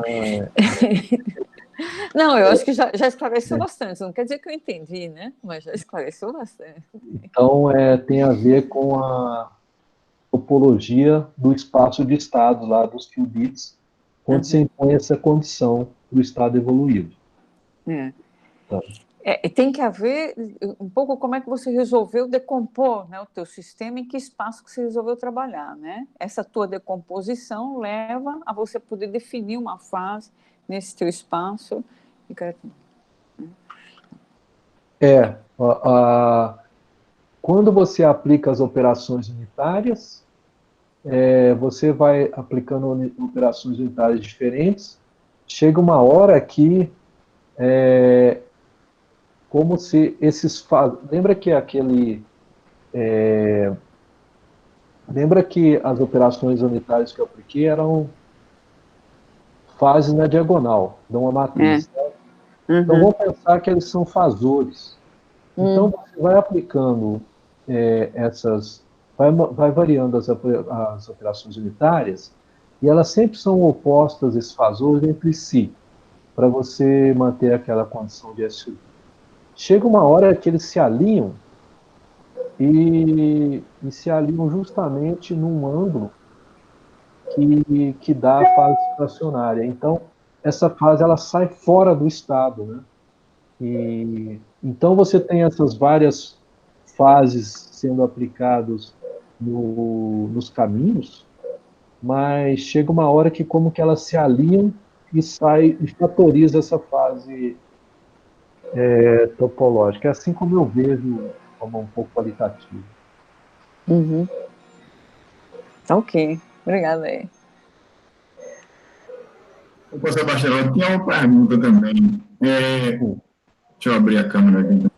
Não, eu acho que já esclareceu bastante. Não quer dizer que eu entendi, né? Mas já esclareceu bastante. Então, tem a ver com a topologia do espaço de estado lá dos qubits, quando você impõe essa condição do estado evoluído. Tá. Tem que haver um pouco como é que você resolveu decompor, né, o teu sistema, em que espaço que você resolveu trabalhar, né? Essa tua decomposição leva a você poder definir uma fase nesse teu espaço. Quando você aplica as operações unitárias, você vai aplicando operações unitárias diferentes, chega uma hora que como se esses... Lembra que lembra que as operações unitárias que eu apliquei eram fases na diagonal, de uma matriz. Então, vamos pensar que eles são fasores. Então, você vai aplicando vai variando as operações unitárias, e elas sempre são opostas, esses fasores, entre si, para você manter aquela condição de SU. Chega uma hora que eles se alinham, e se alinham justamente num ângulo que dá a fase fracionária. Então, essa fase ela sai fora do estado, né? Então você tem essas várias fases sendo aplicadas nos caminhos, mas chega uma hora que como que elas se alinham e sai e fatoriza essa fase topológica. É assim como eu vejo, de forma um pouco qualitativa. Ok. Obrigada aí. Ô, Sebastião, eu tinha uma pergunta também. Deixa eu abrir a câmera aqui.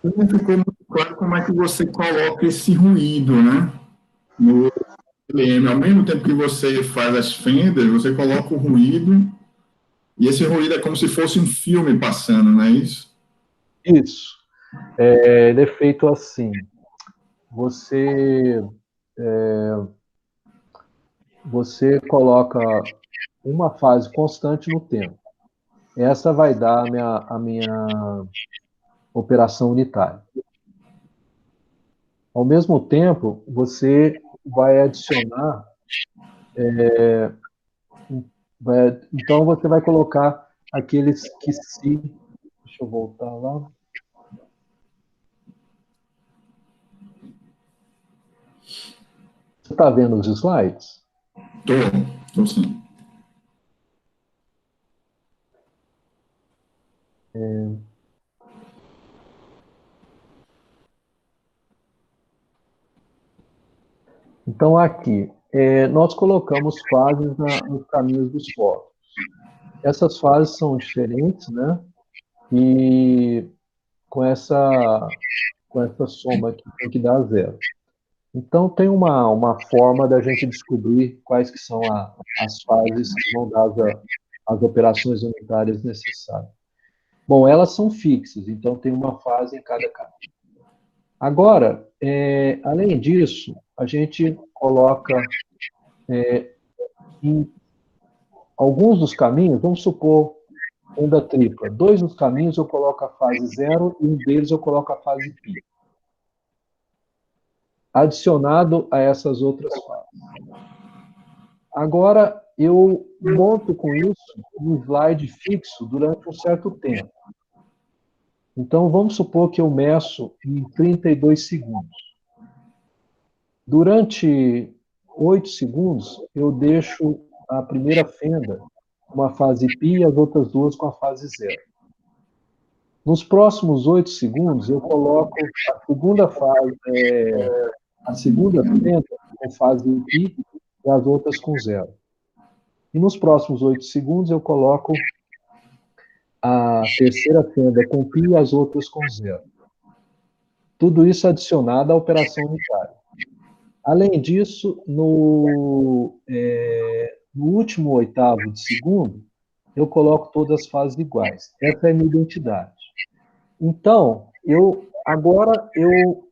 Não ficou muito claro como é que você coloca esse ruído, né? No LM. Ao mesmo tempo que você faz as fendas, você coloca o ruído, e esse ruído é como se fosse um filme passando, não é isso? Isso. Ele é feito assim. Você coloca uma fase constante no tempo. Essa vai dar a minha operação unitária. Ao mesmo tempo, você vai adicionar. Então, você vai colocar aqueles que se. Deixa eu voltar lá. Você está vendo os slides? Estou sim. Então, aqui, nós colocamos fases nos caminhos dos fótons. Essas fases são diferentes, né? E com essa soma aqui tem que dar zero. Então, tem uma forma da gente descobrir quais que são as fases que vão dar as operações unitárias necessárias. Bom, elas são fixas, então tem uma fase em cada caminho. Agora, além disso, a gente coloca em alguns dos caminhos, vamos supor, onda tripla. 2 dos caminhos eu coloco a fase 0 e um deles eu coloco a fase π. Adicionado a essas outras fases. Agora, eu monto com isso um slide fixo durante um certo tempo. Então, vamos supor que eu meço em 32 segundos. Durante 8 segundos, eu deixo a primeira fenda com a fase π e as outras duas com a fase 0. Nos próximos 8 segundos, eu coloco a segunda fenda com fase π e as outras com 0. E nos próximos 8 segundos, eu coloco a terceira fenda com π e as outras com 0. Tudo isso adicionado à operação unitária. Além disso, no último oitavo de segundo, eu coloco todas as fases iguais. Essa é a minha identidade. Então,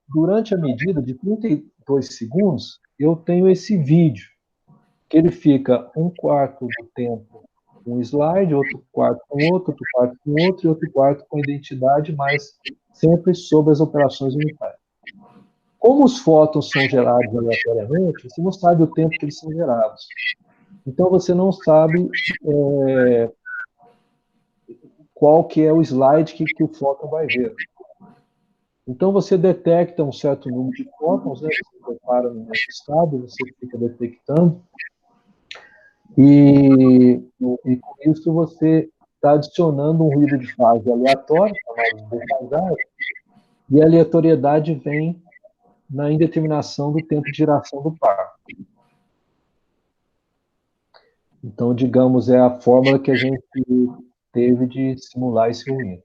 durante a medida de 32 segundos, eu tenho esse vídeo, que ele fica um quarto do tempo com um slide, outro quarto com outro quarto com outro, e outro quarto com identidade, mas sempre sobre as operações unitárias. Como os fótons são gerados aleatoriamente, você não sabe o tempo que eles são gerados. Então, você não sabe qual que é o slide que o fóton vai ver. Então, você detecta um certo número de fótons, né? Você prepara no nosso estado, você fica detectando, e com isso você está adicionando um ruído de fase aleatório, chamado de defasagem, e a aleatoriedade vem na indeterminação do tempo de geração do par. Então, digamos, é a fórmula que a gente teve de simular esse ruído.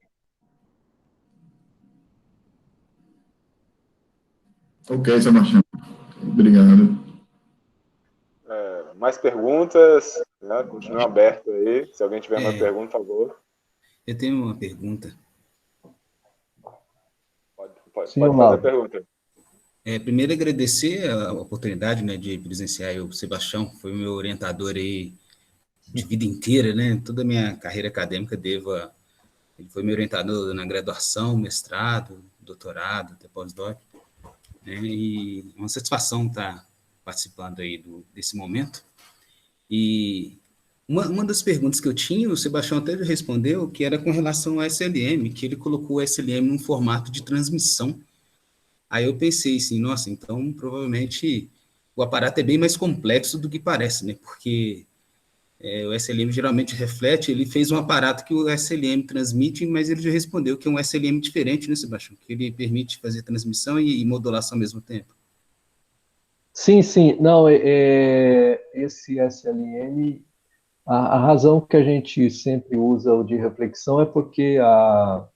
Ok, Sebastião. Obrigado. Mais perguntas? Né? Continua aberto aí. Se alguém tiver uma pergunta, por favor. Eu tenho uma pergunta. Pode fazer a pergunta. Primeiro, agradecer a oportunidade, né, de presenciar o Sebastião, foi o meu orientador aí de vida inteira, né? Toda a minha carreira acadêmica ele foi meu orientador na graduação, mestrado, doutorado, até pós-doc, né? E uma satisfação estar participando aí desse momento. E uma das perguntas que eu tinha, o Sebastião até respondeu, que era com relação ao SLM, que ele colocou o SLM num formato de transmissão. Aí eu pensei assim, nossa, então provavelmente o aparato é bem mais complexo do que parece, né? Porque o SLM geralmente reflete, ele fez um aparato que o SLM transmite, mas ele já respondeu que é um SLM diferente, né, Sebastião? Que ele permite fazer transmissão e modulação ao mesmo tempo. Sim, sim. Não, esse SLM, a razão que a gente sempre usa o de reflexão é porque a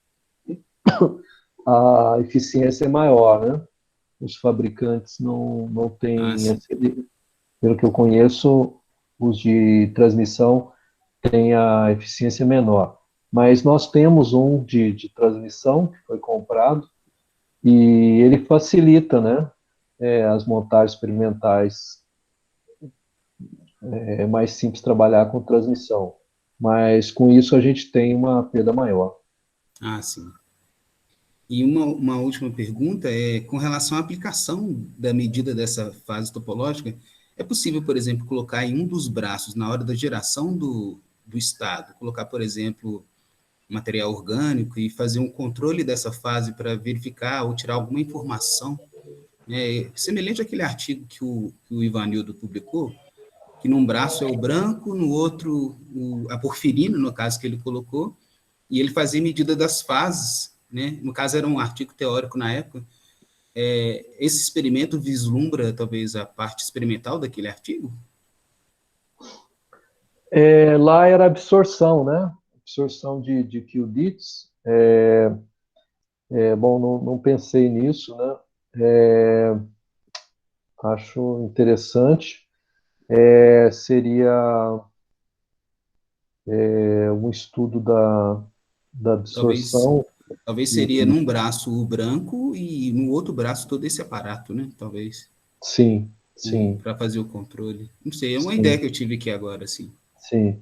eficiência é maior, né? Os fabricantes não Ah, têm, sim. pelo que eu conheço, os de transmissão têm a eficiência menor. Mas nós temos um de transmissão que foi comprado e ele facilita, né? As montagens experimentais. É mais simples trabalhar com transmissão. Mas com isso a gente tem uma perda maior. Ah, sim. E uma última pergunta é com relação à aplicação da medida dessa fase topológica, é possível, por exemplo, colocar em um dos braços, na hora da geração do estado, colocar, por exemplo, material orgânico e fazer um controle dessa fase para verificar ou tirar alguma informação, né? Semelhante àquele artigo que o Ivanildo publicou, que num braço é o branco, no outro a porfirina, no caso que ele colocou, e ele fazia medida das fases, né? No caso era um artigo teórico na época. Esse experimento vislumbra talvez a parte experimental daquele artigo? Lá era absorção, né? Absorção de qubits. Bom, não pensei nisso, né? Acho interessante. Seria um estudo da Talvez, absorção. talvez E, seria num braço o branco e no outro braço todo esse aparato, né? Talvez, sim, né? sim, Para fazer o controle. Não sei, é uma ideia sim, que eu tive aqui agora, assim. sim.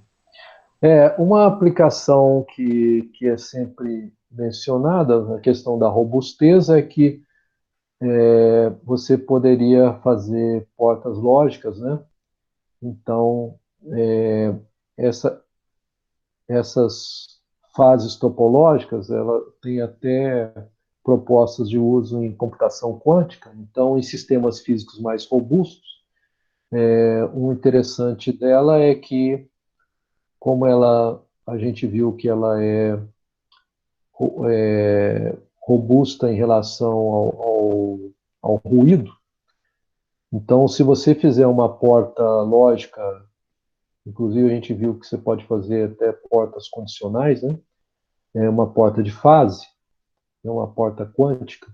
Uma aplicação que é sempre mencionada na questão da robustez é que você poderia fazer portas lógicas, né? Então, essa, essas fases topológicas, ela tem até propostas de uso em computação quântica. Então, em sistemas físicos mais robustos, o interessante dela é que, como a gente viu que ela robusta em relação ao ruído. Então, se você fizer uma porta lógica, inclusive a gente viu que você pode fazer até portas condicionais, né? Uma porta de fase, uma porta quântica,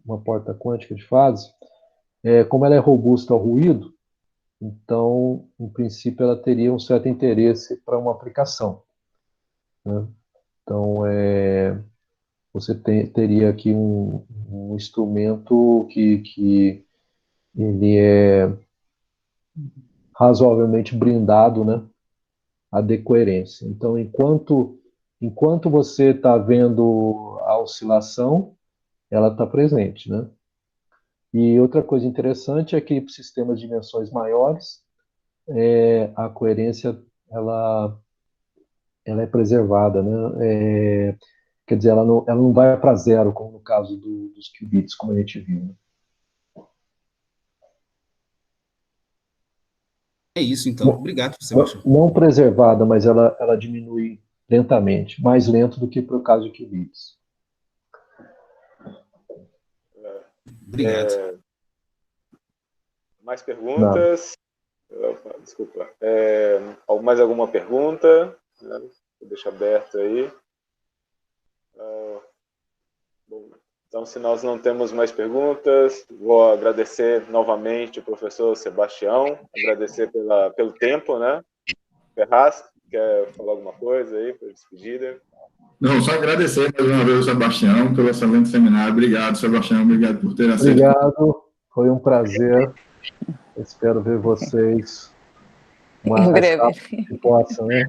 uma porta quântica de fase. Como ela é robusta ao ruído, então, em princípio, ela teria um certo interesse para uma aplicação, né? Então, você teria aqui um instrumento que ele é razoavelmente brindado, né, a decoerência. Então, enquanto você está vendo a oscilação, ela está presente, né? E outra coisa interessante é que para sistemas de dimensões maiores, a coerência ela é preservada, né? Quer dizer, ela não vai para zero, como no caso dos qubits, como a gente viu, né? É isso, então. Não, Obrigado, Sebastião. não preservada, mas ela diminui lentamente, mais lento do que para o caso de qubits. Obrigado. Mais Nada. perguntas? Opa, desculpa. Mais alguma pergunta? Deixa aberto aí. Bom, então, se nós não temos mais perguntas, vou agradecer novamente o professor Sebastião, agradecer pelo tempo, né? Ferraz, quer falar alguma coisa aí para despedida? Não, só agradecer mais uma vez ao Sebastião pelo excelente seminário. Obrigado, Sebastião. Obrigado por ter aceito. Obrigado, foi um prazer. Espero ver vocês o Em mais breve. rápido que possa, né?